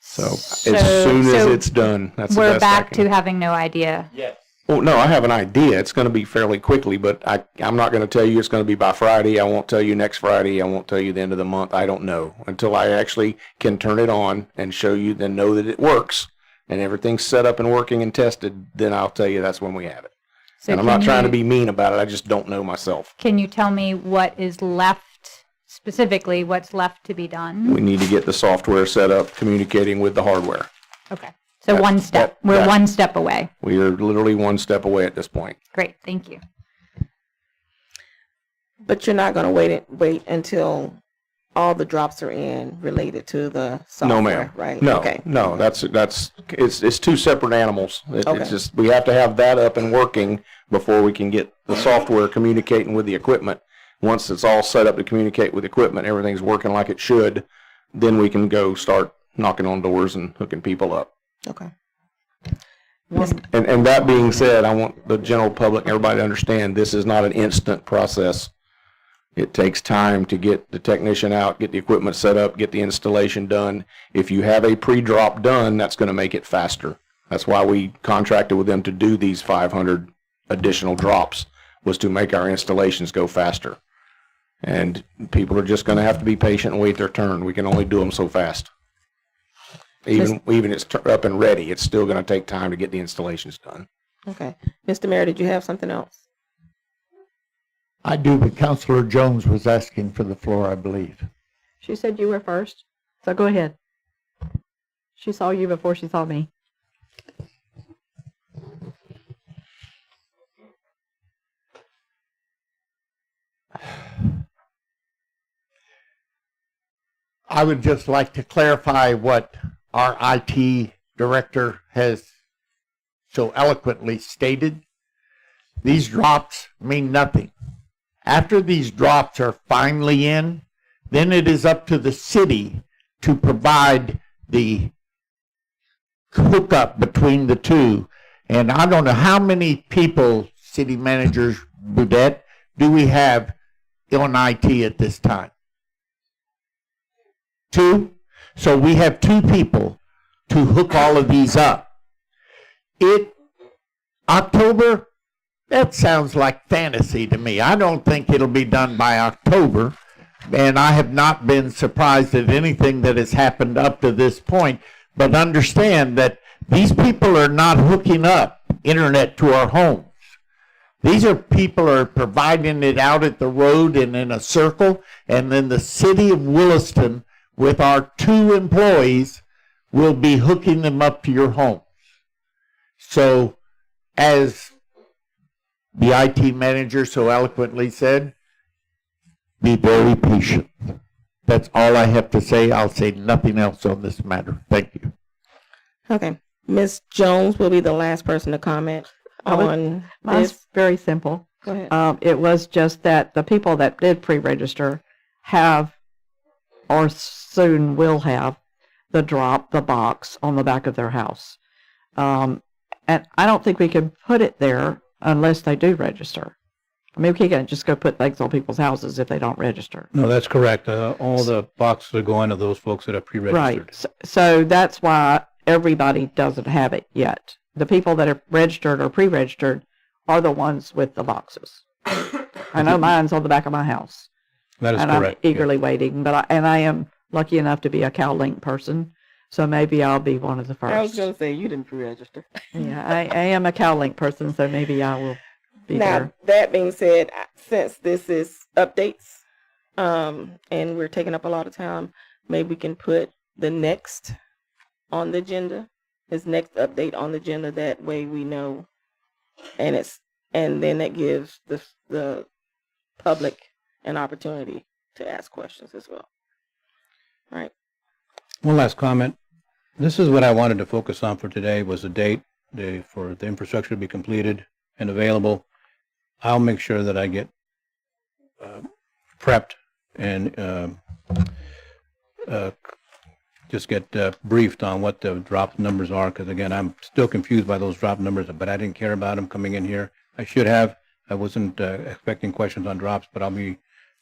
So as soon as it's done, that's the we're best back I can. to having no idea. Yes. Well, no, I have an idea. It's going to be fairly quickly, but I'm not going to tell you it's going to be by Friday. I won't tell you next Friday. I won't tell you the end of the month. I don't know until I actually can turn it on and show you, then know that it works and everything's set up and working and tested. Then I'll tell you that's when we have it. So and I'm not trying to be mean about it. I just don't know myself. Can you tell me what is left, specifically what's left to be done? We need to get the software set up, communicating with the hardware. Okay. So one step. We're one step away. We are literally one step away at this point. Great. Thank you. But you're not going to wait until all the drops are in related to the software, No, ma'am. right? No, Okay. no, it's two separate animals. Okay. It's just, we have to have that up and working before we can get the software communicating with the equipment. Once it's all set up to communicate with equipment, everything's working like it should, then we can go start knocking on doors and hooking people up. Okay. And that being said, I want the general public and everybody to understand this is not an instant process. It takes time to get the technician out, get the equipment set up, get the installation done. If you have a pre-drop done, that's going to make it faster. That's why we contracted with them to do these 500 additional drops, was to make our installations go faster. And people are just going to have to be patient and wait their turn. We can only do them so fast. Even it's up and ready, it's still going to take time to get the installations done. Okay. Mr. Mayor, did you have something else? I do, but Councilor Jones was asking for the floor, I believe. She said you were first, so go ahead. She saw you before she saw me. I would just like to clarify what our IT director has so eloquently stated. These drops mean nothing. After these drops are finally in, then it is up to the city to provide the hookup between the two. And I don't know how many people, city managers, Beaudet, do we have on IT at this time? 2? So we have 2 people to hook all of these up. October, that sounds like fantasy to me. I don't think it'll be done by October, and I have not been surprised at anything that has happened up to this point. But understand that these people are not hooking up internet to our homes. These are people are providing it out at the road and in a circle, and then the city of Williston, with our 2 employees, will be hooking them up to your homes. So, as the IT manager so eloquently said, be very patient. That's all I have to say. I'll say nothing else on this matter. Thank you. Okay. Ms. Jones will be the last person to comment on Mine's this. very simple. Go ahead. It was just that the people that did pre-register have, or soon will have, the box on the back of their house. And I don't think we can put it there unless they do register. I mean, we can't just go put things on people's houses if they don't register. No, that's correct. All the boxes are going to those folks that are pre-registered. Right. So that's why everybody doesn't have it yet. The people that are registered or pre-registered are the ones with the boxes. I know mine's on the back of my house. That is and correct. I'm eagerly waiting, but I am lucky enough to be a CalLink person, so maybe I'll be one of the first. I was going to say, you didn't pre-register. Yeah, I am a CalLink person, so maybe I will be now, there. that being said, since this is updates, and we're taking up a lot of time, maybe we can put the next on the agenda, his next update on the agenda. That way we know, and then that gives the public an opportunity to ask questions as well. Right. One last comment. This is what I wanted to focus on for today, was the date for the infrastructure to be completed and available. I'll make sure that I get prepped and just get briefed on what the drop numbers are, because again, I'm still confused by those drop numbers, but I didn't care about them coming in here. I should have. I wasn't expecting questions on drops, but I'll be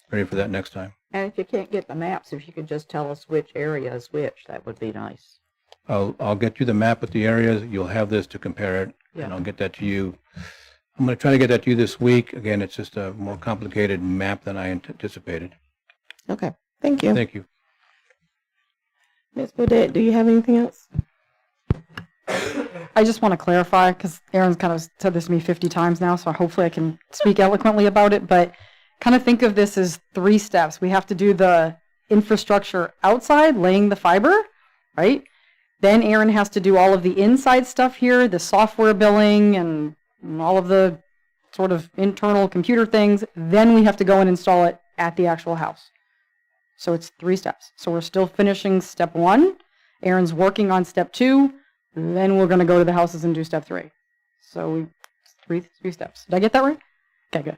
ready for that next time. And if you can't get the maps, if you could just tell us which area is which, that would be nice. I'll get you the map with the areas. You'll have this to compare it, and I'll get that to you. I'm going to try to get that to you this week. Again, it's just a more complicated map than I anticipated. Okay. Thank you. Thank you. Ms. Beaudet, do you have anything else? I just want to clarify, because Aaron's kind of said this to me 50 times now, so hopefully I can speak eloquently about it, but kind of think of this as 3 steps. We have to do the infrastructure outside, laying the fiber, right? Then Aaron has to do all of the inside stuff here, the software billing and all of the sort of internal computer things. Then we have to go and install it at the actual house. So it's 3 steps. So we're still finishing step 1. Aaron's working on step 2. Then we're going to go to the houses and do step 3. So three steps. Did I get that right? Okay, good.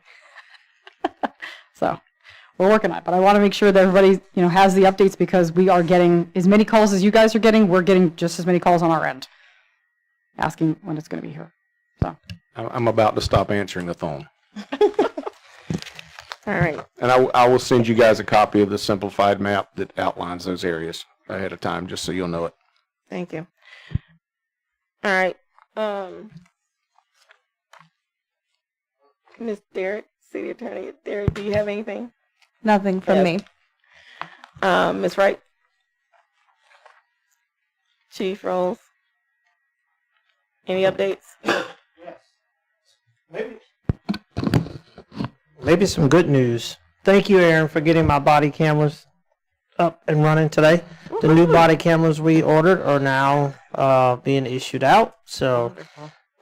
So we're working on it. But I want to make sure that everybody, has the updates because we are getting as many calls as you guys are getting. We're getting just as many calls on our end, asking when it's going to be here. So I'm about to stop answering the phone. All right. And I will send you guys a copy of the simplified map that outlines those areas ahead of time, just so you'll know it. Thank you. All right. Ms. Derrick, City Attorney Derrick, do you have anything? Nothing from me. Ms. Wright? Chief Rolls? Any updates? Maybe some good news. Thank you, Aaron, for getting my body cameras up and running today. The new body cameras we ordered are now being issued out. So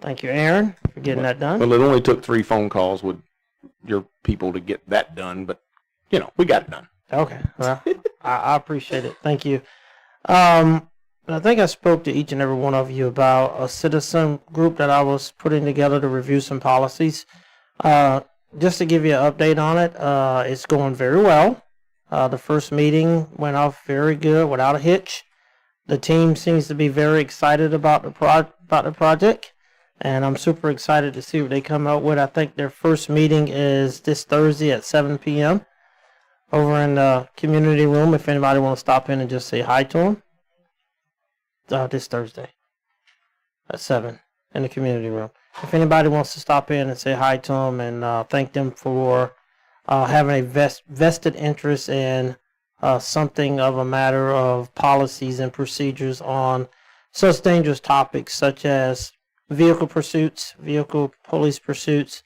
thank you, Aaron, for getting that done. Well, it only took 3 phone calls with your people to get that done, but, we got it done. Okay. Well, I appreciate it. Thank you. I think I spoke to each and every one of you about a citizen group that I was putting together to review some policies. Just to give you an update on it, it's going very well. The first meeting went off very good without a hitch. The team seems to be very excited about the project, and I'm super excited to see what they come out with. I think their first meeting is this Thursday at 7 p.m. over in the community room. If anybody wants to stop in and just say hi to them, this Thursday at 7 in the community room. If anybody wants to stop in and say hi to them and thank them for having a vested interest in something of a matter of policies and procedures on such dangerous topics such as vehicle pursuits, vehicle police pursuits,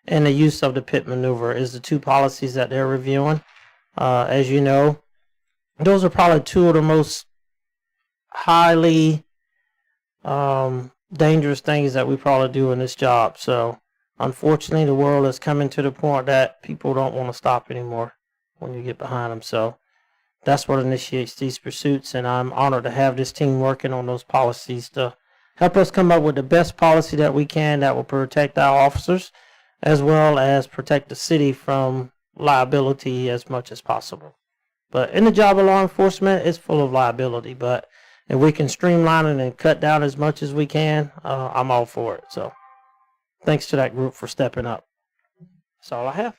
and the use of the pit maneuver is the 2 policies that they're reviewing. As you know, those are probably 2 of the most highly dangerous things that we probably do in this job. So unfortunately, the world is coming to the point that people don't want to stop anymore when you get behind them. So that's what initiates these pursuits, and I'm honored to have this team working on those policies to help us come up with the best policy that we can that will protect our officers as well as protect the city from liability as much as possible. But in the job of law enforcement, it's full of liability, but if we can streamline it and cut down as much as we can, I'm all for it. So thanks to that group for stepping up. That's all I have.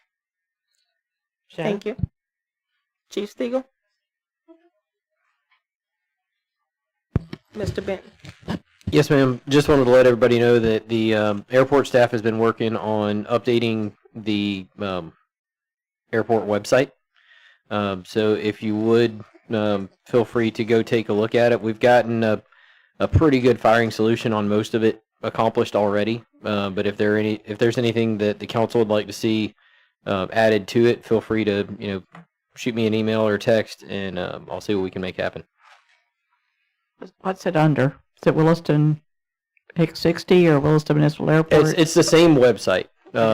Shannon? Thank you. Chief Stegall? Mr. Benton? Yes, ma'am. Just wanted to let everybody know that the airport staff has been working on updating the airport website. So if you would, feel free to go take a look at it. We've gotten a pretty good firing solution on most of it accomplished already. But if there's anything that the council would like to see added to it, feel free to shoot me an email or text, and I'll see what we can make happen. What's it under? Is it Williston X60 or Williston Municipal Airport? It's the same website.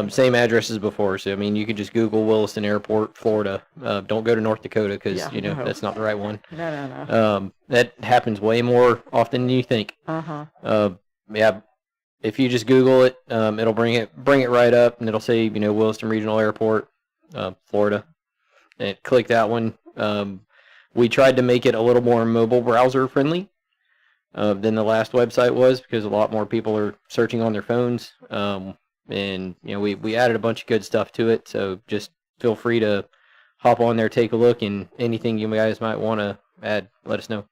Same address as before. So, you could just Google Williston Airport, Florida. Don't go to North Dakota because, that's not the right one. No. That happens way more often than you think. Yeah. If you just Google it, it'll bring it right up, and it'll say, Williston Regional Airport, Florida. And click that one. We tried to make it a little more mobile browser friendly than the last website was, because a lot more people are searching on their phones. And we added a bunch of good stuff to it, so just feel free to hop on there, take a look, and anything you guys might want to add, let us know.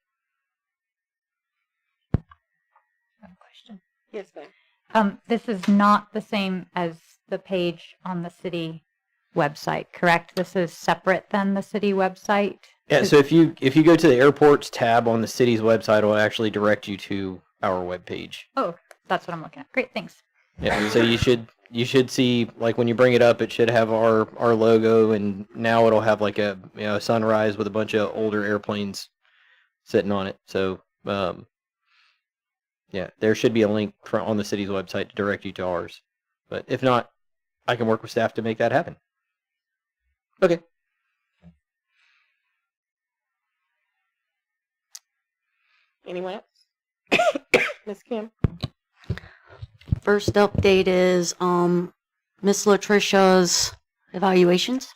Question. Yes, ma'am. This is not the same as the page on the city website, correct? This is separate than the city website? Yeah, so if you go to the airports tab on the city's website, it'll actually direct you to our webpage. Oh, that's what I'm looking at. Great, thanks. Yeah, so you should see, like, when you bring it up, it should have our logo, and now it'll have like a sunrise with a bunch of older airplanes sitting on it. So yeah, there should be a link on the city's website to direct you to ours. But if not, I can work with staff to make that happen. Okay. Anyone else? Ms. Kim? First update is Miss Latricia's evaluations.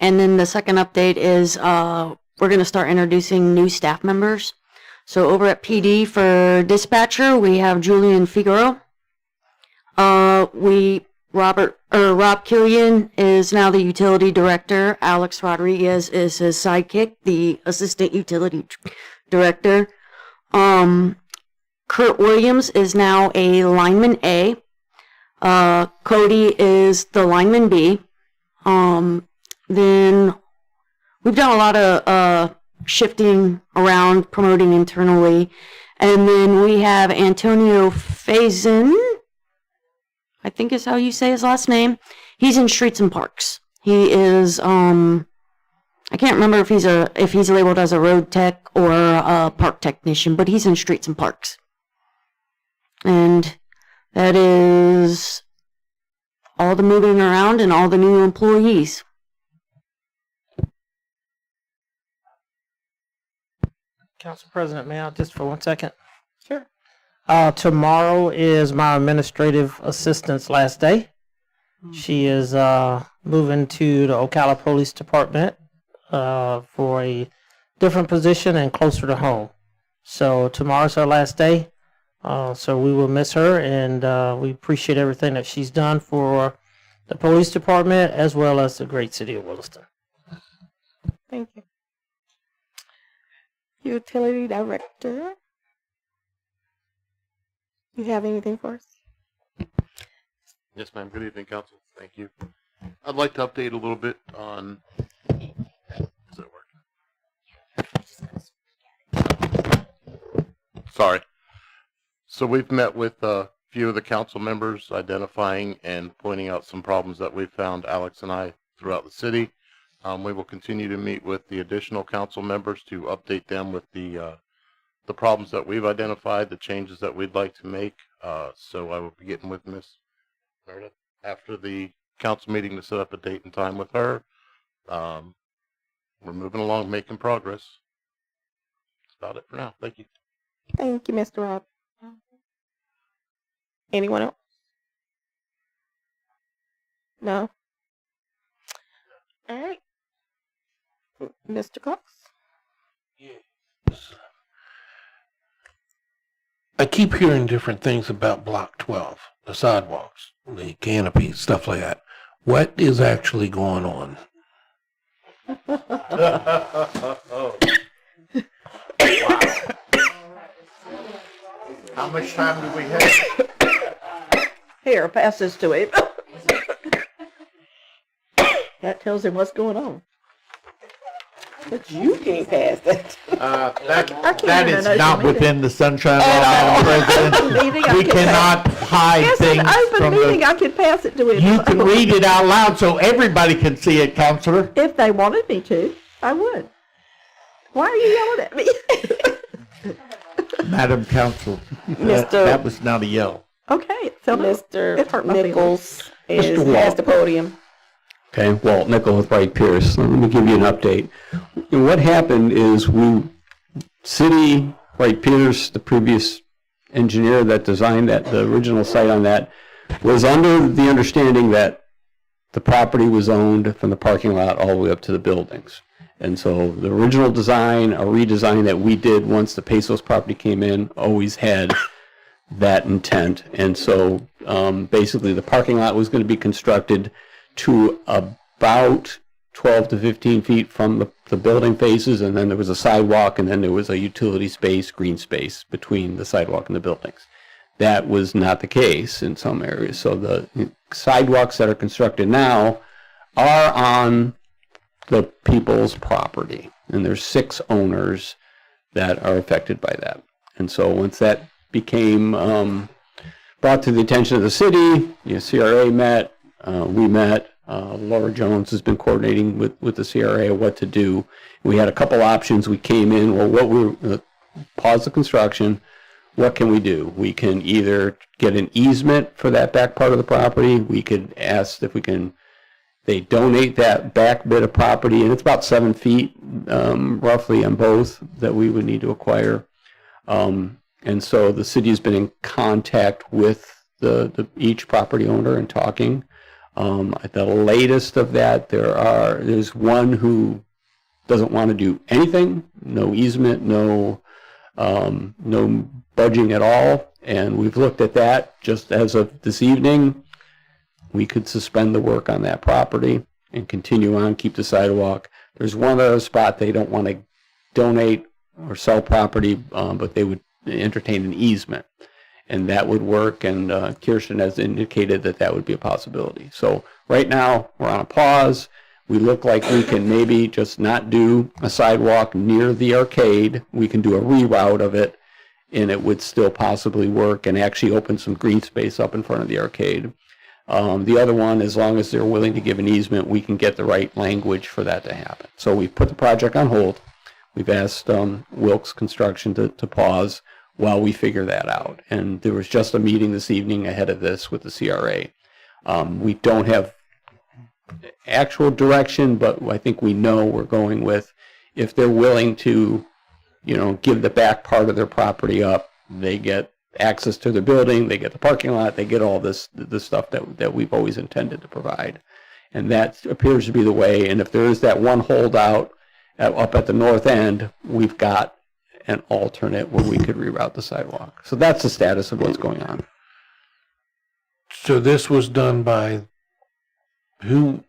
And then the second update is we're going to start introducing new staff members. So over at PD for dispatcher, we have Julian Figaro. Rob Killian is now the utility director. Alex Rodriguez is his sidekick, the assistant utility director. Kurt Williams is now a lineman A. Cody is the lineman B. Then we've done a lot of shifting around, promoting internally. And then we have Antonio Faison, I think is how you say his last name. He's in Streets and Parks. He is, I can't remember if he's labeled as a road tech or a park technician, but he's in Streets and Parks. And that is all the moving around and all the new employees. Council President, may I just for 1 second? Sure. Tomorrow is my administrative assistant's last day. She is moving to the Ocala Police Department for a different position and closer to home. So tomorrow's her last day. So we will miss her, and we appreciate everything that she's done for the police department as well as the great city of Williston. Thank you. Utility director. You have anything for us? Yes, ma'am. Good evening, council. Thank you. I'd like to update a little bit on. Does that work? Sorry. So we've met with a few of the council members, identifying and pointing out some problems that we've found, Alex and I, throughout the city. We will continue to meet with the additional council members to update them with the problems that we've identified, the changes that we'd like to make. So I will be getting with Miss Meredith after the council meeting to set up a date and time with her. We're moving along, making progress. That's about it for now. Thank you. Thank you, Mr. Rob. Anyone else? No? All right. Mr. Cox? Yes. I keep hearing different things about Block 12, the sidewalks, the canopies, stuff like that. What is actually going on? How much time do we have? Here, pass this to him. That tells him what's going on. But you can't pass that. That is not within the sunshine law, Madam President. We cannot hide things Open from meeting, the. I could pass it to him. You can read it out loud so everybody can see it, Counselor. If they wanted me to, I would. Why are you yelling at me? Madam Counsel, Mr. that was not a yell. Okay, so Mr. Nichols Mr. Walt. has the podium. Okay, Walt Nickel with Wright Pierce. Let me give you an update. And what happened is Wright Pierce, the previous engineer that designed the original site on that, was under the understanding that the property was owned from the parking lot all the way up to the buildings. And so the original design, a redesign that we did once the Pesos property came in, always had that intent. And so basically the parking lot was going to be constructed to about 12 to 15 feet from the building faces, and then there was a sidewalk, and then there was a utility space, green space between the sidewalk and the buildings. That was not the case in some areas. So the sidewalks that are constructed now are on the people's property, and there's 6 owners that are affected by that. And so once that became brought to the attention of the city, CRA met, we met, Laura Jones has been coordinating with the CRA what to do. We had a couple options. We came in, pause the construction. What can we do? We can either get an easement for that back part of the property. We could ask if they donate that back bit of property, and it's about 7 feet roughly on both that we would need to acquire. And so the city has been in contact with each property owner and talking. At the latest of that, there's one who doesn't want to do anything, no easement, no budging at all. And we've looked at that just as of this evening. We could suspend the work on that property and continue on, keep the sidewalk. There's one other spot they don't want to donate or sell property, but they would entertain an easement. And that would work, and Kiersten has indicated that that would be a possibility. So right now, we're on a pause. We look like we can maybe just not do a sidewalk near the arcade. We can do a reroute of it, and it would still possibly work and actually open some green space up in front of the arcade. The other one, as long as they're willing to give an easement, we can get the right language for that to happen. So we've put the project on hold. We've asked Wilkes Construction to pause while we figure that out. And there was just a meeting this evening ahead of this with the CRA. We don't have actual direction, but I think we know we're going with, if they're willing to, give the back part of their property up, they get access to their building, they get the parking lot, they get all the stuff that we've always intended to provide. And that appears to be the way. And if there is that one holdout up at the north end, we've got an alternate where we could reroute the sidewalk. So that's the status of what's going on. So this was done by, who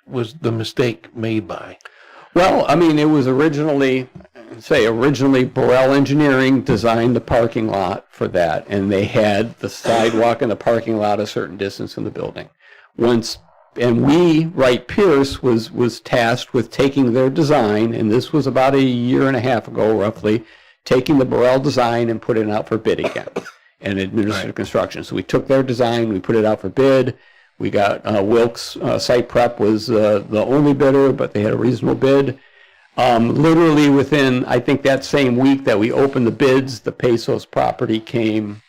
was the mistake made by? Well, I mean, it was originally Burrell Engineering designed the parking lot for that, and they had the sidewalk and the parking lot a certain distance from the building. Wright Pierce was tasked with taking their design, and this was about a year and a half ago, roughly, taking the Burrell design and putting it out for bid again, and administrative construction. So we took their design, we put it out for bid. We got Wilkes Site Prep was the only bidder, but they had a reasonable bid. Literally within, I think, that same week that we opened the bids, the Pesos property came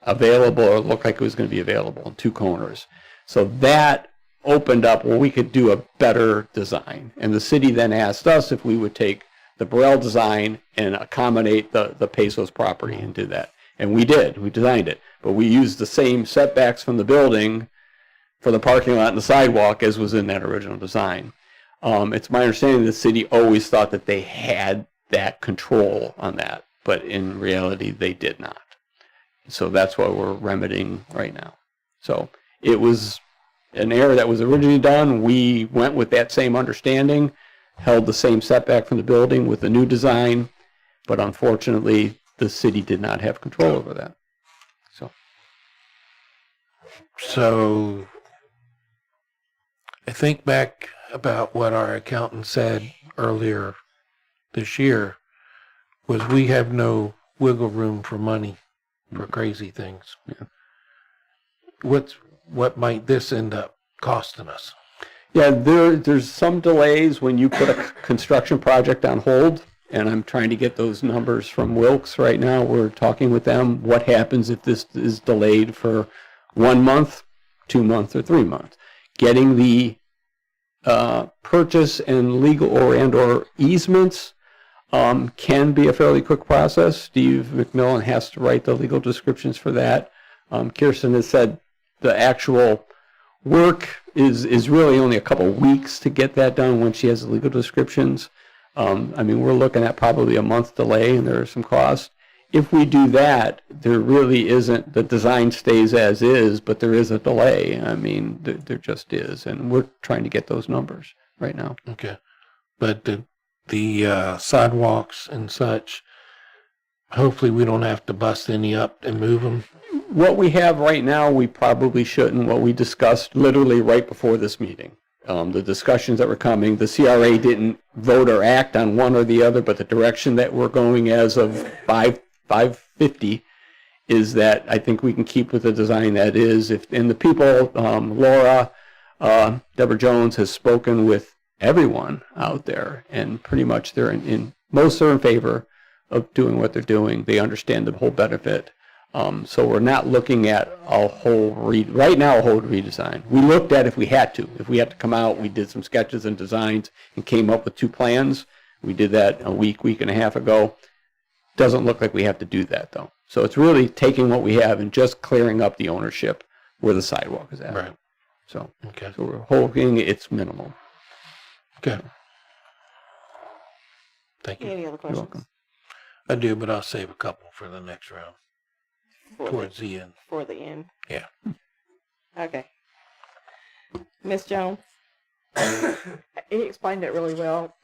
available, or looked like it was going to be available in 2 corners. So that opened up where we could do a better design. And the city then asked us if we would take the Burrell design and accommodate the Pesos property and do that. And we did. We designed it. But we used the same setbacks from the building for the parking lot and the sidewalk as was in that original design. It's my understanding the city always thought that they had that control on that, but in reality they did not. So that's what we're remedying right now. So it was an error that was originally done. We went with that same understanding, held the same setback from the building with the new design, but unfortunately the city did not have control over that. So I think back about what our accountant said earlier this year was we have no wiggle room for money for crazy things. Yeah. What might this end up costing us? Yeah, there's some delays when you put a construction project on hold, and I'm trying to get those numbers from Wilkes right now. We're talking with them. What happens if this is delayed for 1 month, 2 months, or 3 months? Getting the purchase and legal or easements can be a fairly quick process. Steve McMillan has to write the legal descriptions for that. Kiersten has said the actual work is really only a couple weeks to get that done when she has the legal descriptions. I mean, we're looking at probably a month delay, and there are some costs. If we do that, there really isn't, the design stays as is, but there is a delay. I mean, there just is, and we're trying to get those numbers right now. Okay. But the sidewalks and such, hopefully we don't have to bust any up and move them. What we have right now, we probably shouldn't. What we discussed literally right before this meeting. The discussions that were coming, the CRA didn't vote or act on one or the other, but the direction that we're going as of 550 is that I think we can keep with the design that is. And the people, Laura, Debra Jones has spoken with everyone out there, and pretty much they're most are in favor of doing what they're doing. They understand the whole benefit. So we're not looking at a whole right now a whole redesign. We looked at if we had to come out. We did some sketches and designs and came up with 2 plans. We did that a week and a half ago. Doesn't look like we have to do that though. So it's really taking what we have and just clearing up the ownership where the sidewalk is at. Right. So, Okay. so we're hoping it's minimal. Okay. Thank you. Any other You're questions? welcome. I do, but I'll save a couple for the next round, For towards the end. For the end. Yeah. Okay. Ms. Jones? He explained it really well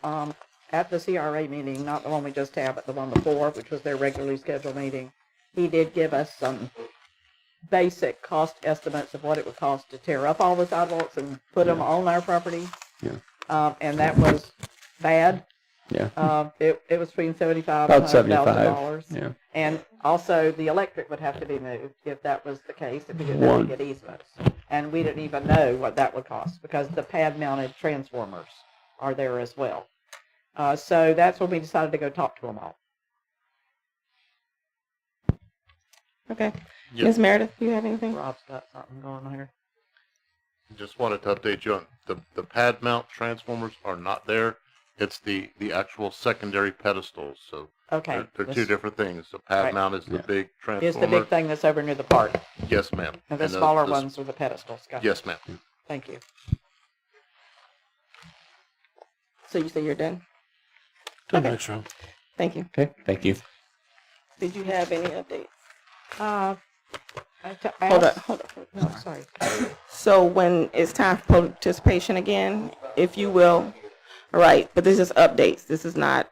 at the CRA meeting, not the one we just had, but the one before, which was their regularly scheduled meeting. He did give us some basic cost estimates of what it would cost to tear up all the sidewalks and put them on our property. Yeah. And that was bad. Yeah. It was between $75,000 About and $75,000. $100,000. Yeah. And also the electric would have to be moved if that was the case, if we didn't have to get easements. And we didn't even know what that would cost because the pad mounted transformers are there as well. So that's when we decided to go talk to them all. Okay. Yep. Ms. Meredith, do you have anything? Rob's got something going on here. Just wanted to update you on the pad mount transformers are not there. It's the actual secondary pedestals. So Okay. they're two different things. The pad Right. mount is the big transformer. Is the big thing that's over near the park. Yes, ma'am. And the the- smaller the- ones are the pedestals. Gotcha. Yes, ma'am. Thank you. So you say you're done? To the Okay. next round. Thank you. Okay, thank you. Did you have any updates? I Hold asked- up, hold up. No, sorry. So when it's time for participation again, if you will, all right, but this is updates. This is not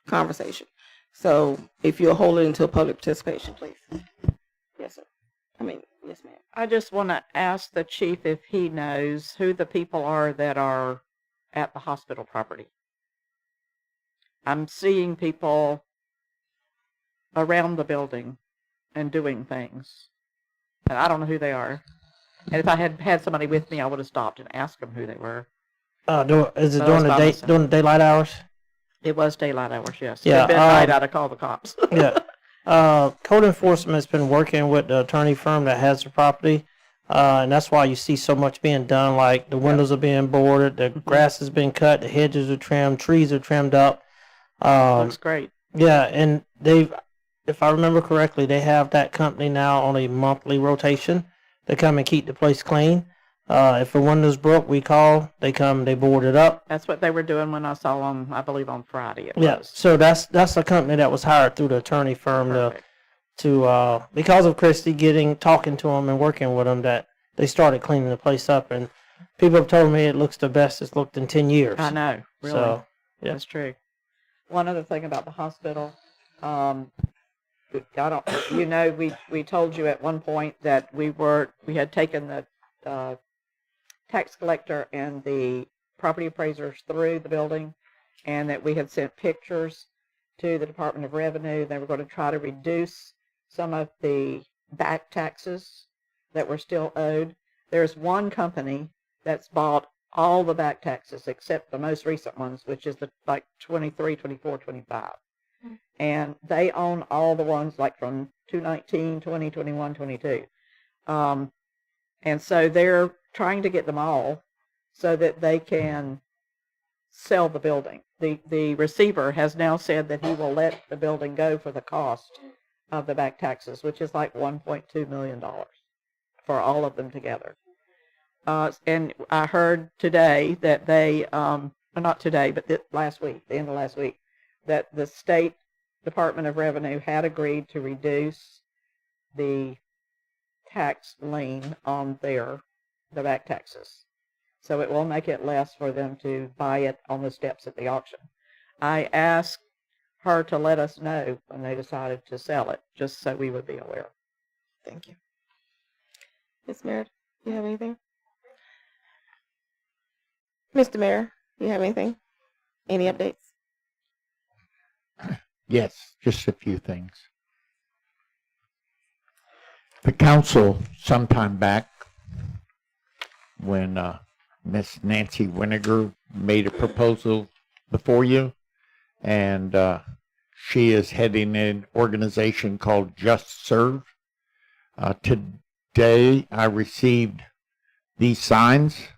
conversation. So if you'll hold it until public participation, please. Yes, sir. Yes, ma'am. I just want to ask the chief if he knows who the people are that are at the hospital property. I'm seeing people around the building and doing things. And I don't know who they are. And if I had had somebody with me, I would have stopped and asked them who they were. Is it But I during was the by day myself. during the daylight hours? It was daylight hours, yes. Yeah, If it had been night, I'd have called the cops. Yeah. Code enforcement has been working with the attorney firm that has the property, and that's why you see so much being done. Like the windows are being boarded, the grass has been cut, the hedges are trimmed, trees are trimmed up. Looks great. Yeah, and if I remember correctly, they have that company now on a monthly rotation. They come and keep the place clean. If a window's broke, we call. They come, they board it up. That's what they were doing when I saw them, I believe, on Friday. It Yeah, was. so that's a company that was hired through the attorney firm to because of Christy talking to them and working with them, that they started cleaning the place up, and people have told me it looks the best it's looked in 10 years. I know, really. So, yeah. That's true. One other thing about the hospital, we told you at one point that we had taken the tax collector and the property appraisers through the building, and that we had sent pictures to the Department of Revenue. They were going to try to reduce some of the back taxes that were still owed. There's one company that's bought all the back taxes except the most recent ones, which is the 23, 24, 25. And they own all the ones from 2019, 20, 21, 22. And so they're trying to get them all so that they can sell the building. The receiver has now said that he will let the building go for the cost of the back taxes, which is like $1.2 million for all of them together. And I heard today that they, not today, but last week, the end of last week, that the state Department of Revenue had agreed to reduce the tax lien on the back taxes. So it will make it less for them to buy it on the steps at the auction. I asked her to let us know when they decided to sell it, just so we would be aware. Thank you. Ms. Meredith, you have anything? Mr. Mayor, you have anything? Any updates? Yes, just a few things. The council, sometime back, when Miss Nancy Winiger made a proposal before you, and she is heading an organization called Just Serve. Today, I received these signs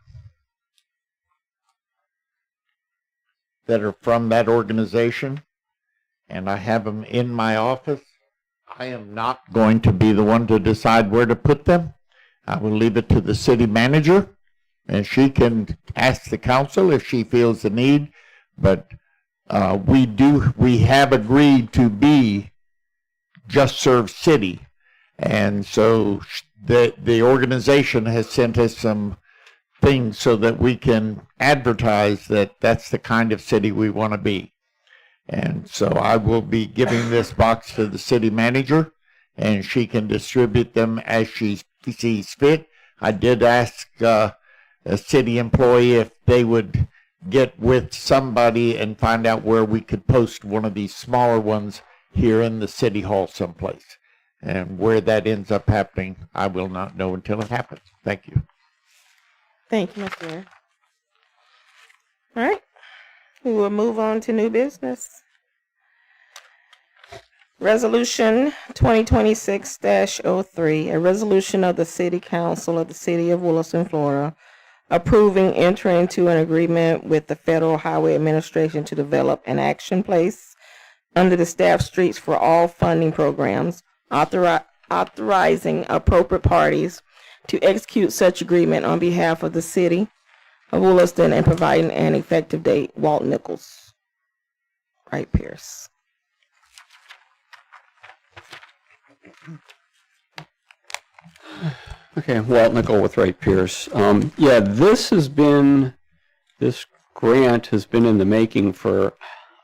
that are from that organization, and I have them in my office. I am not going to be the one to decide where to put them. I will leave it to the city manager And she can ask the council if she feels the need, but we have agreed to be Just Serve City. And so the organization has sent us some things so that we can advertise that that's the kind of city we want to be. And so I will be giving this box to the city manager, and she can distribute them as she sees fit. I did ask a city employee if they would get with somebody and find out where we could post one of these smaller ones here in the city hall someplace. And where that ends up happening, I will not know until it happens. Thank you. Thank you, Mr. Mayor. All right. We will move on to new business. Resolution 2026-03, a resolution of the City Council of the City of Williston, Florida, approving entering into an agreement with the Federal Highway Administration to develop an action plan under the Staff Streets for All funding programs, authorizing appropriate parties to execute such agreement on behalf of the City of Williston and providing an effective date. Walt Nichols. Wright Pierce. Okay, Walt Nickel with Wright Pierce. Yeah, this grant has been in the making for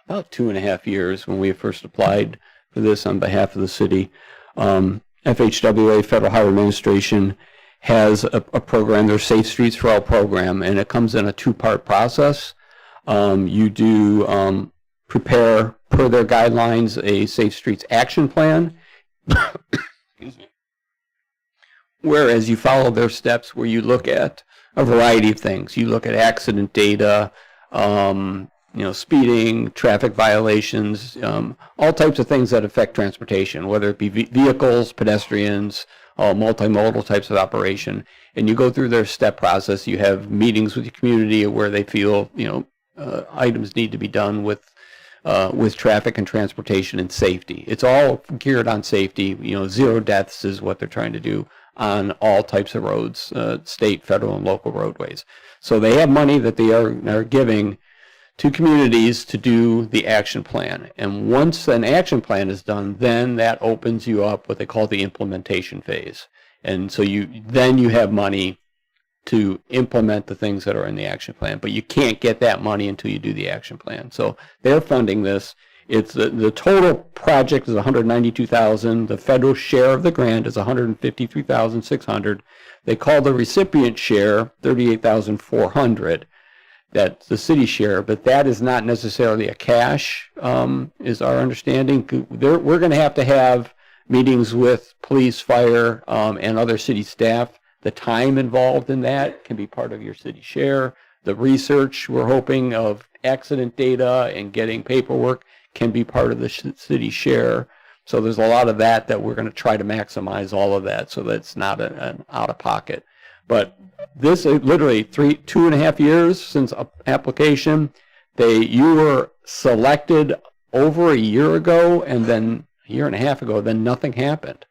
about 2.5 years when we first applied for this on behalf of the city. FHWA, Federal Highway Administration, has a program, their Safe Streets for All program, and it comes in a 2-part process. You do prepare, per their guidelines, a Safe Streets action plan. Excuse me. Whereas you follow their steps where you look at a variety of things. You look at accident data, speeding, traffic violations, all types of things that affect transportation, whether it be vehicles, pedestrians, multimodal types of operation. And you go through their step process. You have meetings with the community where they feel, items need to be done with traffic and transportation and safety. It's all geared on safety. 0 deaths is what they're trying to do on all types of roads, state, federal, and local roadways. So they have money that they are giving to communities to do the action plan. And once an action plan is done, then that opens you up what they call the implementation phase. And so you have money to implement the things that are in the action plan, but you can't get that money until you do the action plan. So they're funding this. It's the total project is $192,000. The federal share of the grant is $153,600. They call the recipient share $38,400. That's the city share, but that is not necessarily a cash, is our understanding. We're going to have meetings with police, fire, and other city staff. The time involved in that can be part of your city share. The research, we're hoping, of accident data and getting paperwork can be part of the city share. So there's a lot of that we're going to try to maximize all of that so that it's not an out-of-pocket. But this is literally 2.5 years since application. You were selected over a year ago, and then a year and a half ago, then nothing happened.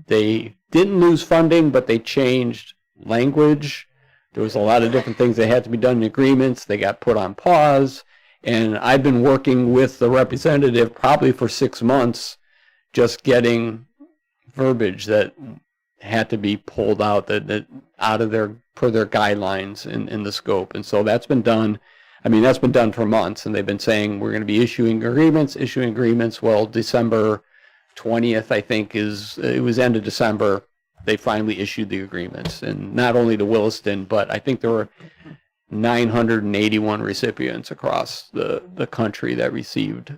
They didn't lose funding, but they changed language. There was a lot of different things that had to be done in agreements. They got put on pause. And I've been working with the representative probably for 6 months, just getting verbiage that had to be pulled out that out of their guidelines in the scope. And so that's been done. I mean, that's been done for months, and they've been saying we're going to be issuing agreements. Well, December 20th, I think, it was end of December. They finally issued the agreements, and not only to Williston, but I think there were 981 recipients across the country that received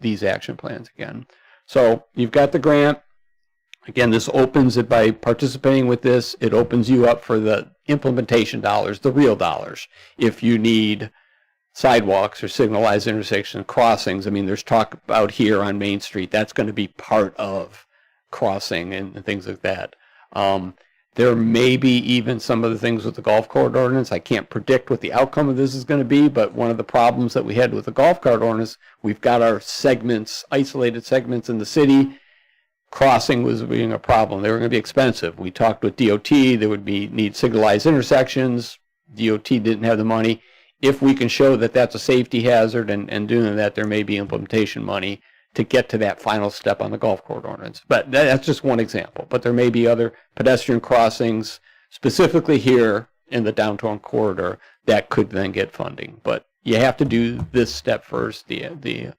these action plans again. So you've got the grant. Again, this opens it by participating with this. It opens you up for the implementation dollars, the real dollars. If you need sidewalks or signalized intersection crossings, I mean, there's talk about here on Main Street. That's going to be part of crossing and things like that. There may be even some of the things with the golf cart ordinance. I can't predict what the outcome of this is going to be, but one of the problems that we had with the golf cart ordinance, we've got our segments, isolated segments in the city. crossing was being a problem. They were going to be expensive. We talked with DOT. There would need signalized intersections. DOT didn't have the money. If we can show that that's a safety hazard and doing that, there may be implementation money to get to that final step on the golf court ordinance. But that's just one example. But there may be other pedestrian crossings, specifically here in the downtown corridor, that could then get funding. But you have to do this step first, the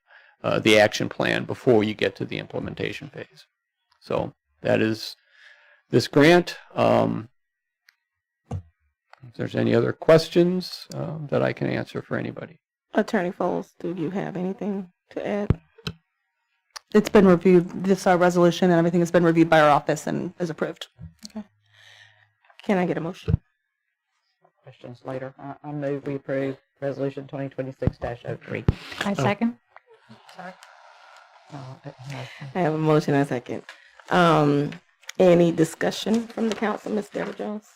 action plan, before you get to the implementation phase. So that is this grant. If there's any other questions that I can answer for anybody. Attorney Foles, do you have anything to add? It's been reviewed, this resolution and everything has been reviewed by our office and is approved. Okay. Can I get a motion? Questions later. I move we approve Resolution 2026-03. I second. Sorry. I have a motion and a second. Any discussion from the council, Ms. Debra Jones?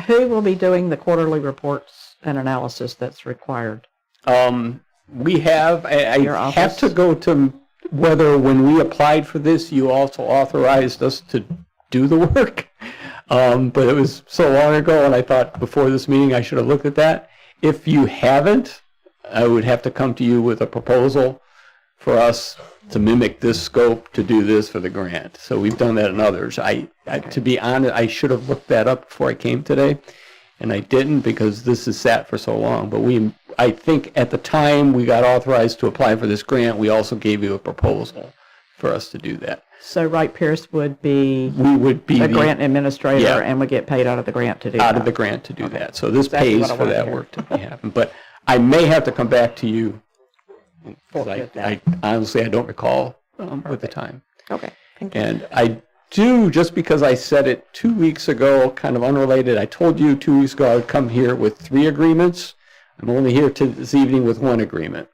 Who will be doing the quarterly reports and analysis that's required? We have, Your I office? have to go to whether when we applied for this, you also authorized us to do the work. But it was so long ago, and I thought before this meeting I should have looked at that. If you haven't, I would have to come to you with a proposal for us to mimic this scope to do this for the grant. So we've done that in others. To be honest, I should have looked that up before I came today, and I didn't because this has sat for so long. But I think at the time we got authorized to apply for this grant, we also gave you a proposal for us to do that. So Wright Pierce would be We would be the grant administrator, yeah, and would get paid out of the grant to do that. out of the grant to do that. So this Exactly pays what I for wanted to that hear. work to be happen. But I may have to come back to you. 'Cause I honestly, I don't recall with the time. Okay, thank you. And I do, just because I said it 2 weeks ago, kind of unrelated, I told you 2 weeks ago I would come here with 3 agreements. I'm only here this evening with 1 agreement.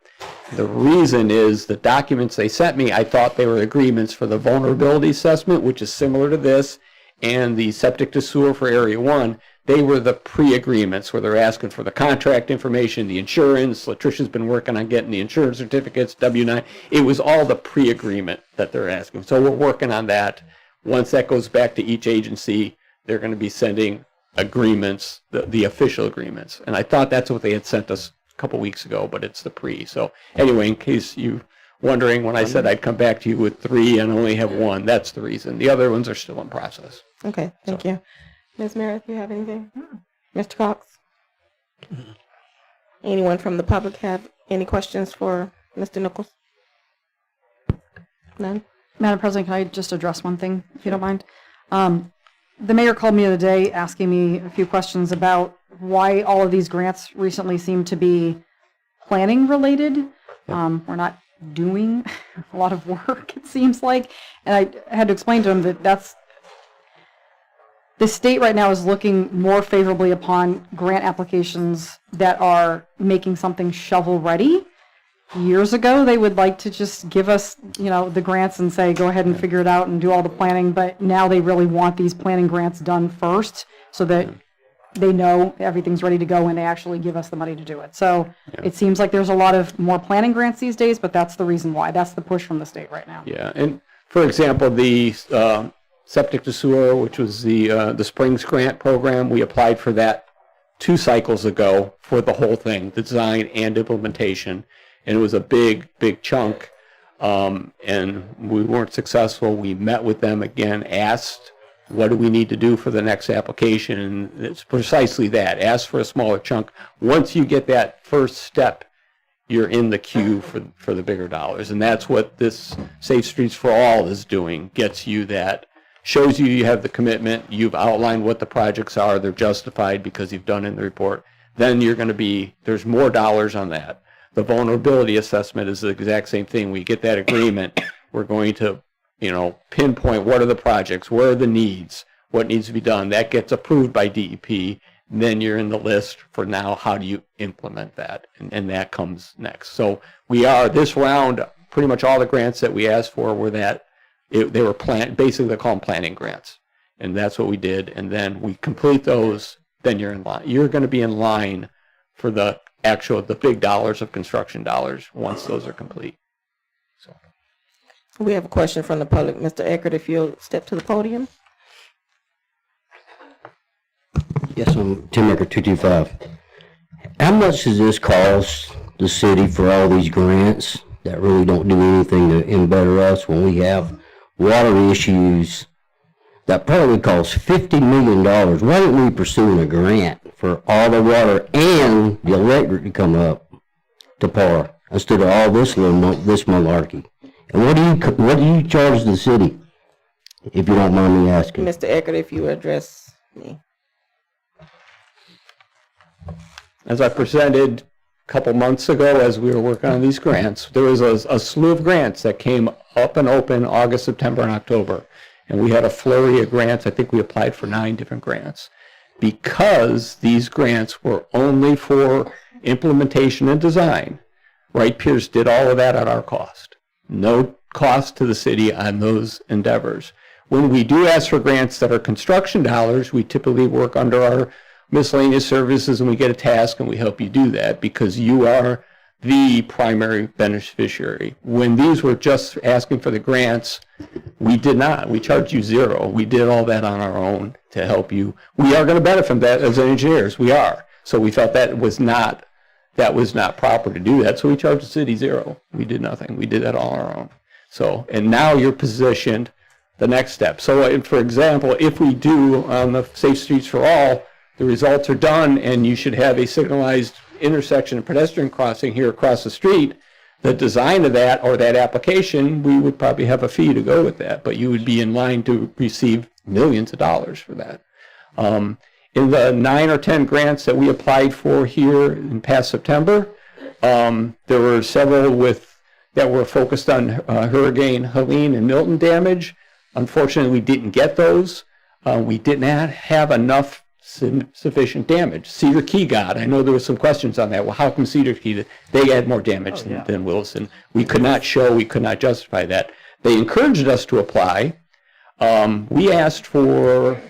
The reason is the documents they sent me, I thought they were agreements for the vulnerability assessment, which is similar to this, and the septic to sewer for Area 1. They were the pre-agreements where they're asking for the contract information, the insurance. Latricia's been working on getting the insurance certificates, W-9. It was all the pre-agreement that they're asking. So we're working on that. Once that goes back to each agency, they're going to be sending agreements, the official agreements. And I thought that's what they had sent us a couple weeks ago, but it's the pre. So anyway, in case you're wondering, when I said I'd come back to you with 3 and only have 1, that's the reason. The other ones are still in process. Okay, thank you. Ms. Meredith, you have anything? Mr. Cox? Anyone from the public have any questions for Mr. Nichols? None? Madam President, can I just address one thing, if you don't mind? The mayor called me the other day asking me a few questions about why all of these grants recently seem to be planning related. We're not doing a lot of work, it seems like. And I had to explain to him that the state right now is looking more favorably upon grant applications that are making something shovel ready. Years ago, they would like to just give us, the grants and say, go ahead and figure it out and do all the planning. But now they really want these planning grants done first so that they know everything's ready to go when they actually give us the money to do it. So it seems like there's a lot of more planning grants these days, but that's the reason why. That's the push from the state right now. Yeah, and for example, the septic to sewer, which was the Springs Grant program, we applied for that 2 cycles ago for the whole thing, the design and implementation. And it was a big, big chunk, and we weren't successful. We met with them again, asked, what do we need to do for the next application? And it's precisely that, ask for a smaller chunk. Once you get that first step, you're in the queue for the bigger dollars. And that's what this Safe Streets for All is doing, gets you that, shows you have the commitment, you've outlined what the projects are, they're justified because you've done it in the report. Then you're going to be, there's more dollars on that. The vulnerability assessment is the exact same thing. We get that agreement, we're going to, pinpoint what are the projects, where are the needs, what needs to be done. That gets approved by DEP. And then you're in the list for now, how do you implement that? And that comes next. So we are, this round, pretty much all the grants that we asked for were they were basically they call them planning grants. And that's what we did. And then we complete those, then you're in line. You're going to be in line for the big dollars of construction dollars once those are complete. We have a question from the public. Mr. Eckert, if you'll step to the podium. Yes, I'm Tim Eckert, 225. How much does this cost the city for all these grants that really don't do anything to better us when we have water issues that probably cost $50 million? Why aren't we pursuing a grant for all the water and the electric to come up to par instead of all this this malarkey? And what do you charge the city, if you don't mind me asking? Mr. Eckert, if you address me. As I presented a couple months ago as we were working on these grants, there was a slew of grants that came up and open August, September, and October. And we had a flurry of grants. I think we applied for 9 different grants. Because these grants were only for implementation and design, Wright Pierce did all of that at our cost. No cost to the city on those endeavors. When we do ask for grants that are construction dollars, we typically work under our miscellaneous services and we get a task and we help you do that because you are the primary beneficiary. When these were just asking for the grants, we did not. We charged you $0. We did all that on our own to help you. We are going to benefit from that as engineers. We are. So we felt that was not proper to do that. So we charged the city $0. We did nothing. We did that all on our own. So, and now you're positioned the next step. So, for example, if we do on the Safe Streets for All, the results are done and you should have a signalized intersection and pedestrian crossing here across the street, the design of that or that application, we would probably have a fee to go with that, but you would be in line to receive millions of dollars for that. In the 9 or 10 grants that we applied for here in past September, there were several that were focused on Hurricane Helene and Milton damage. Unfortunately, we didn't get those. We did not have enough sufficient damage. Cedar Key got. I know there were some questions on that. Well, how come Cedar Key, they had more damage than Williston? We could not justify that. They encouraged us to apply. We asked for,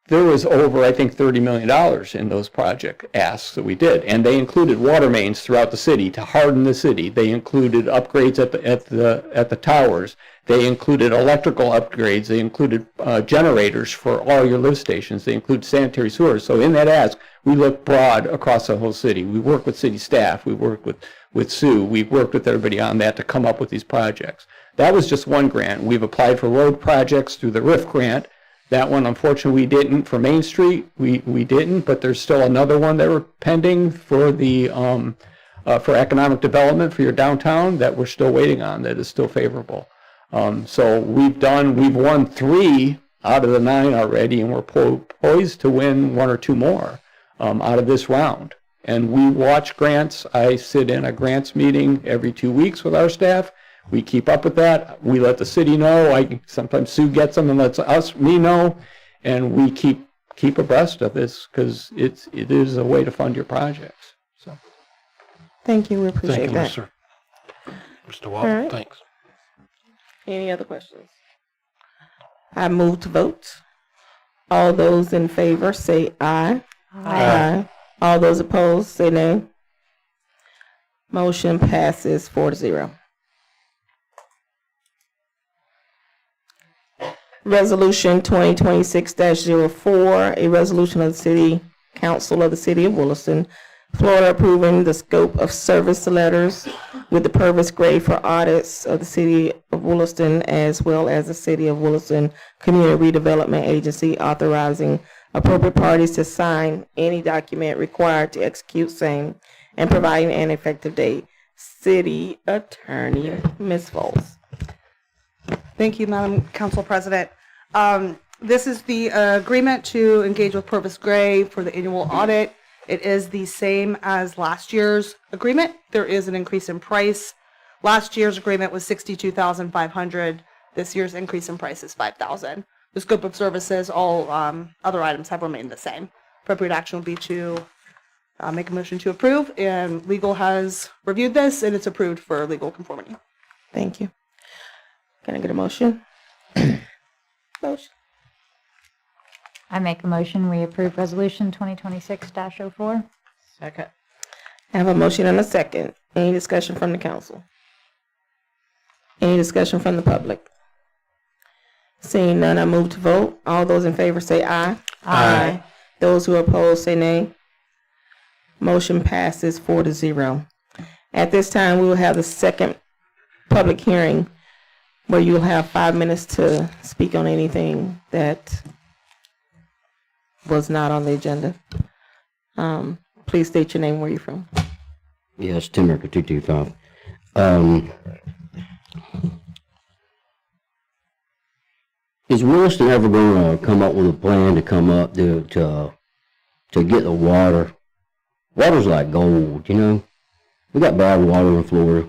there was over, I think, $30 million in those project asks that we did. And they included water mains throughout the city to harden the city. They included upgrades at the towers. They included electrical upgrades. They included generators for all your lift stations. They include sanitary sewers. So in that ask, we looked broad across the whole city. We worked with city staff. We worked with Sue. We worked with everybody on that to come up with these projects. That was just one grant. We've applied for road projects through the RIF grant. That one, unfortunately, we didn't. For Main Street, we didn't, but there's still another one that we're pending for the for economic development for your downtown that we're still waiting on that is still favorable. So we've won 3 out of the 9 already, and we're poised to win 1 or 2 more out of this round. And we watch grants. I sit in a grants meeting every 2 weeks with our staff. We keep up with that. We let the city know. Sometimes Sue gets them and lets me know, and we keep abreast of this because it is a way to fund your projects. So, thank you. We appreciate that. Thank you, Mr. Walton. All right. Thanks. Any other questions? I move to vote. All those in favor say aye. Aye. All those opposed say nay. Motion passes 4-0. Resolution 2026-04, a resolution of the City Council of the City of Williston, Florida, approving the scope of service letters with the purpose grade for audits of the City of Williston as well as the City of Williston Community Redevelopment Agency, authorizing appropriate parties to sign any document required to execute same and providing an effective date. City Attorney, Ms. Foles. Thank you, Madam Council President. This is the agreement to engage with Purvis Gray for the annual audit. It is the same as last year's agreement. There is an increase in price. Last year's agreement was $62,500. This year's increase in price is $5,000. The scope of services, all other items have remained the same. Appropriate action will be to make a motion to approve, and legal has reviewed this and it's approved for legal conformity. Thank you. Can I get a motion? Motion. I make a motion, we approve resolution 2026-04. Second. I have a motion and a second. Any discussion from the council? Any discussion from the public? Seeing none, I move to vote. All those in favor say aye. Aye. Those who oppose say nay. Motion passes 4-0. At this time, we will have the second public hearing where you'll have 5 minutes to speak on anything that was not on the agenda. Please state your name and where you're from. Yes, Tim Merker, 225. Is Williston ever going to come up with a plan to come up to get the water? Water's like gold, you know. We got bad water in Florida,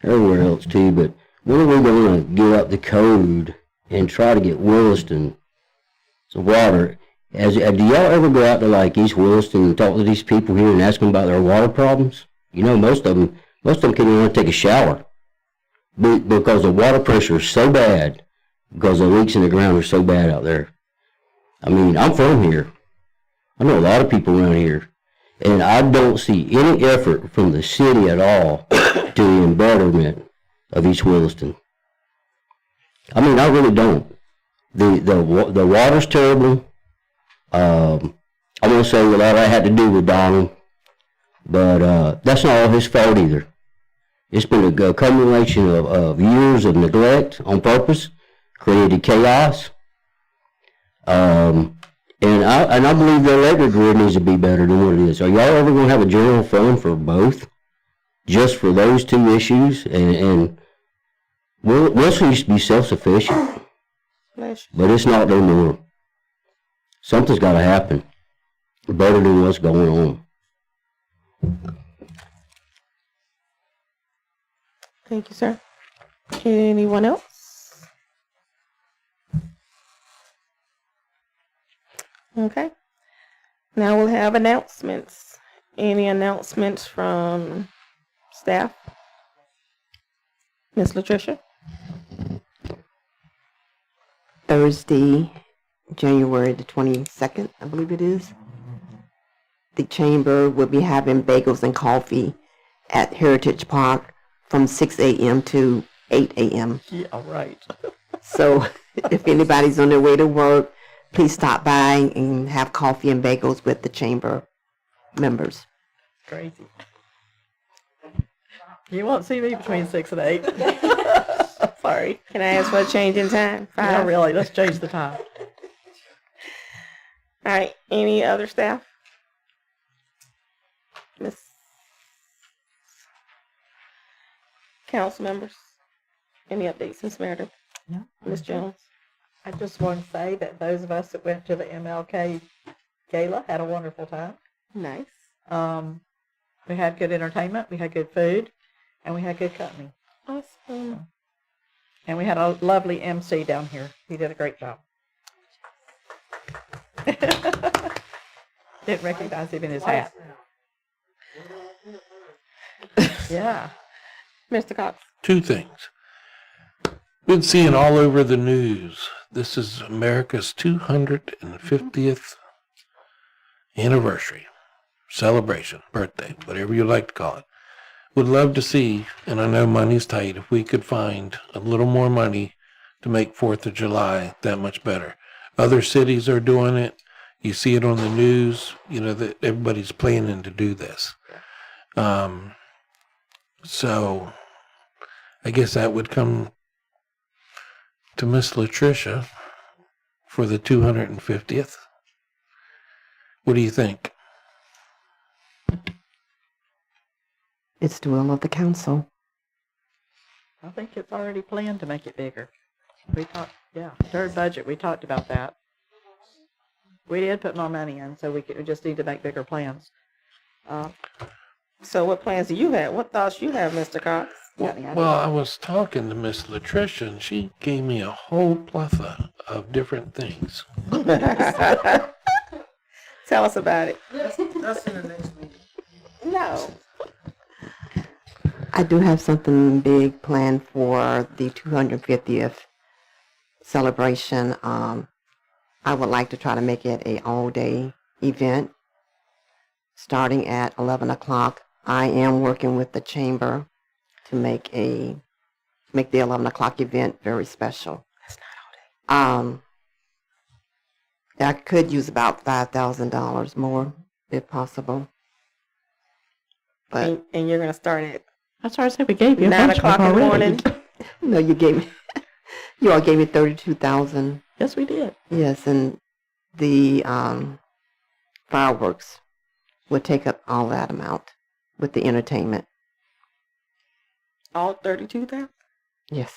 everywhere else too. But when are we going to get up the code and try to get Williston some water? Do y'all ever go out to like East Williston and talk to these people here and ask them about their water problems? You know, most of them can't even take a shower because the water pressure is so bad. Because the leaks in the ground are so bad out there. I mean, I'm from here. I know a lot of people around here. And I don't see any effort from the city at all to the betterment of East Williston. I mean, I really don't. The water's terrible. I won't say a lot of that had to do with Donald. But that's not all his fault either. It's been a accumulation of years of neglect on purpose. Created chaos, and I believe the electric grid needs to be better than what it is. Are y'all ever going to have a general fund for both, just for those two issues? And Wilson used to be self-sufficient, but it's not no more. Something's got to happen, better than what's going on. Thank you, sir. Anyone else? Okay. Now we'll have announcements. Any announcements from staff? Ms. Latricia? Thursday, January the 22nd, I believe it is. The chamber will be having bagels and coffee at Heritage Park from 6 a.m. to 8 a.m. Yeah, right. So if anybody's on their way to work, please stop by and have coffee and bagels with the chamber members. Crazy. You won't see me between 6 and 8. Sorry. Can I ask for a change in time? 5? Not really. Let's change the time. All right. Any other staff? Miss Council members? Any updates, Miss Meredith? No. Miss Jones? I just want to say that those of us that went to the MLK Gala had a wonderful time. Nice. We had good entertainment, we had good food, and we had good company. Awesome. And we had a lovely MC down here. He did a great job. Didn't recognize him in his hat. Yeah. Mr. Cox? 2 things. Been seeing all over the news. This is America's 250th anniversary, celebration, birthday, whatever you like to call it. Would love to see, and I know money's tight, if we could find a little more money to make 4th of July that much better. Other cities are doing it. You see it on the news, you know, that everybody's planning to do this. So I guess that would come to Miss Latricia for the 250th. What do you think? It's the will of the council. I think it's already planned to make it bigger. We talked, yeah, third budget, we talked about that. We did put more money in, so we just need to make bigger plans. So what plans do you have? What thoughts you have, Mr. Cox? Well, I was talking to Miss Latricia, and she gave me a whole plethora of different things. Tell us about it. That's in the next meeting. No. I do have something big planned for the 250th celebration. I would like to try to make it an all-day event starting at 11 o'clock. I am working with the chamber to make a make the 11 o'clock event very special. That's not all day. I could use about $5,000 more if possible. But And you're gonna start at That's what I said. We gave you a 9 bunch of o'clock them in the already. morning. no, you all gave me 32,000. Yes, we did. Yes, and the fireworks would take up all that amount with the entertainment. All 32,000. Yes.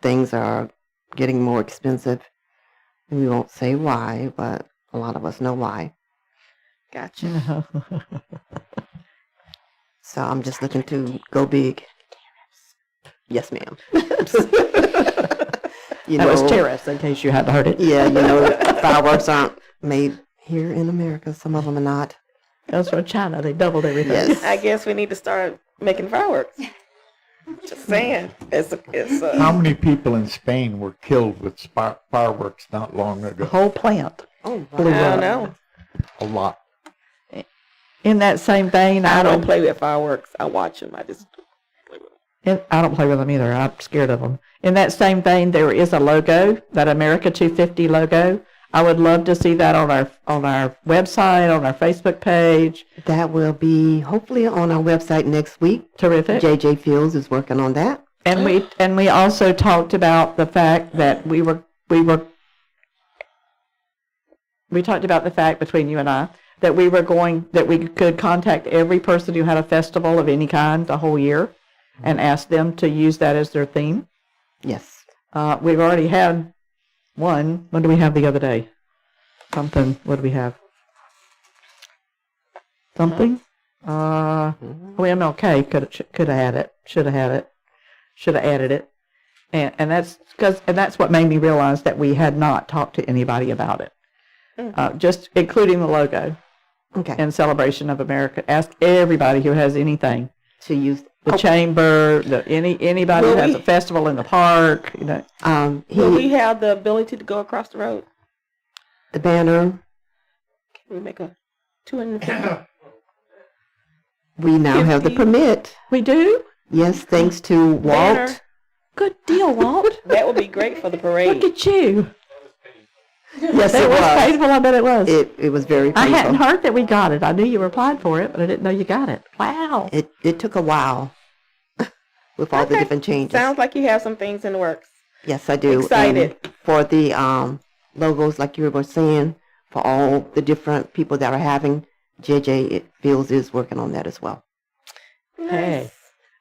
Things are getting more expensive. And we won't say why, but a lot of us know why. Gotcha. So I'm just looking to go big. Yes, ma'am. That was tariffs, in case you hadn't heard it. Yeah, fireworks aren't made here in America. Some of them are not. Comes from China. They doubled everything. Yes. I guess we need to start making fireworks. Just saying. It's How many people in Spain were killed with fireworks not long ago? The whole plant. Oh, blew I don't up. know. A lot. In that same vein, I don't play with fireworks. I watch them. I just play with them. I don't play with them either. I'm scared of them. In that same vein, there is a logo, that America 250 logo. I would love to see that on our website, on our Facebook page. That will be hopefully on our website next week. Terrific. JJ Fields is working on that. And we also talked about the fact that we talked about the fact between you and I that we could contact every person who had a festival of any kind the whole year and ask them to use that as their theme. Yes. We've already had one. What do we have the other day? Something. What do we have? Something? MLK could have had it. Should have had it. Should have added it. And that's what made me realize that we had not talked to anybody about it. Just including the logo. Okay. In celebration of America. Ask everybody who has anything to use the chamber, anybody who has a festival in the park. Will we have the ability to go across the road? The banner. Can we make a 250? We now have the permit. We do? Yes, thanks to Walt. Banner. Good deal, Walt. That would be great for the parade. Look at you. Yes, it was painful. I bet it was. It was very painful. I hadn't heard that we got it. I knew you applied for it, but I didn't know you got it. Wow. It took a while with all the different changes. Sounds like you have some things in the works. Yes, I do. Excited. And for the logos, like you were saying, for all the different people that are having, JJ Fields is working on that as well. Hey,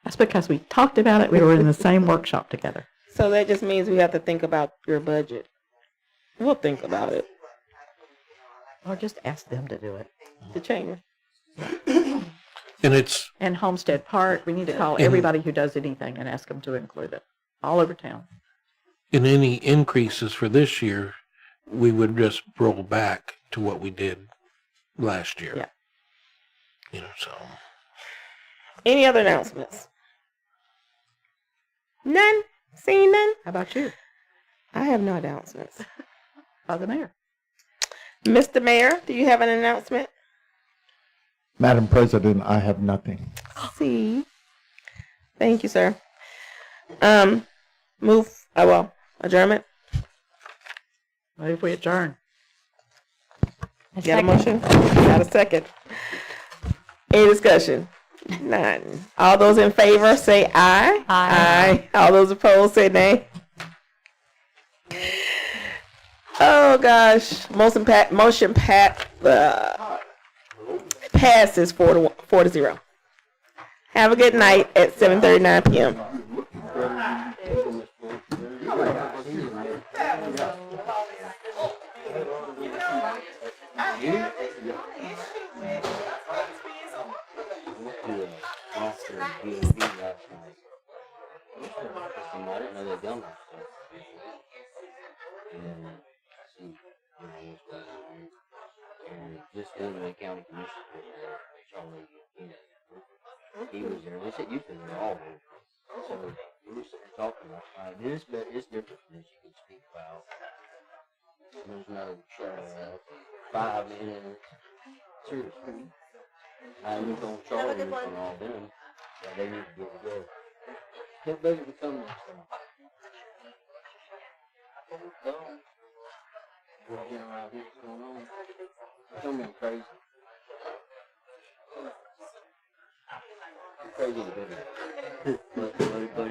that's because we talked about it. We were in the same workshop together. So that just means we have to think about your budget. We'll think about it. Or just ask them to do it. The chamber. And Homestead Park, we need to call everybody who does anything and ask them to include it. All over town. And any increases for this year, we would just roll back to what we did last year. Yeah. So. Any other announcements? None? Seen none? How about you? I have no announcements. By the mayor. Mr. Mayor, do you have an announcement? Madam President, I have nothing. See. Thank you, sir. Adjournment. Move we adjourn. Got a motion? Got a second. Any discussion? None. All those in favor say aye. Aye. All those opposed say nay. Oh gosh, motion passes 4-0. Have a good night at 7:39 p.m. This Goodman County Commissioner, Charlie, he was there. They said you've been there all day. So we were sitting talking about this, but it's different than you can speak about. There's no 5 minutes. Seriously. I was on Charlie and all them. Yeah, they need to get together. Can't believe it become this thing. Walking around here, what's going on? It's gonna be crazy. Crazy to be. But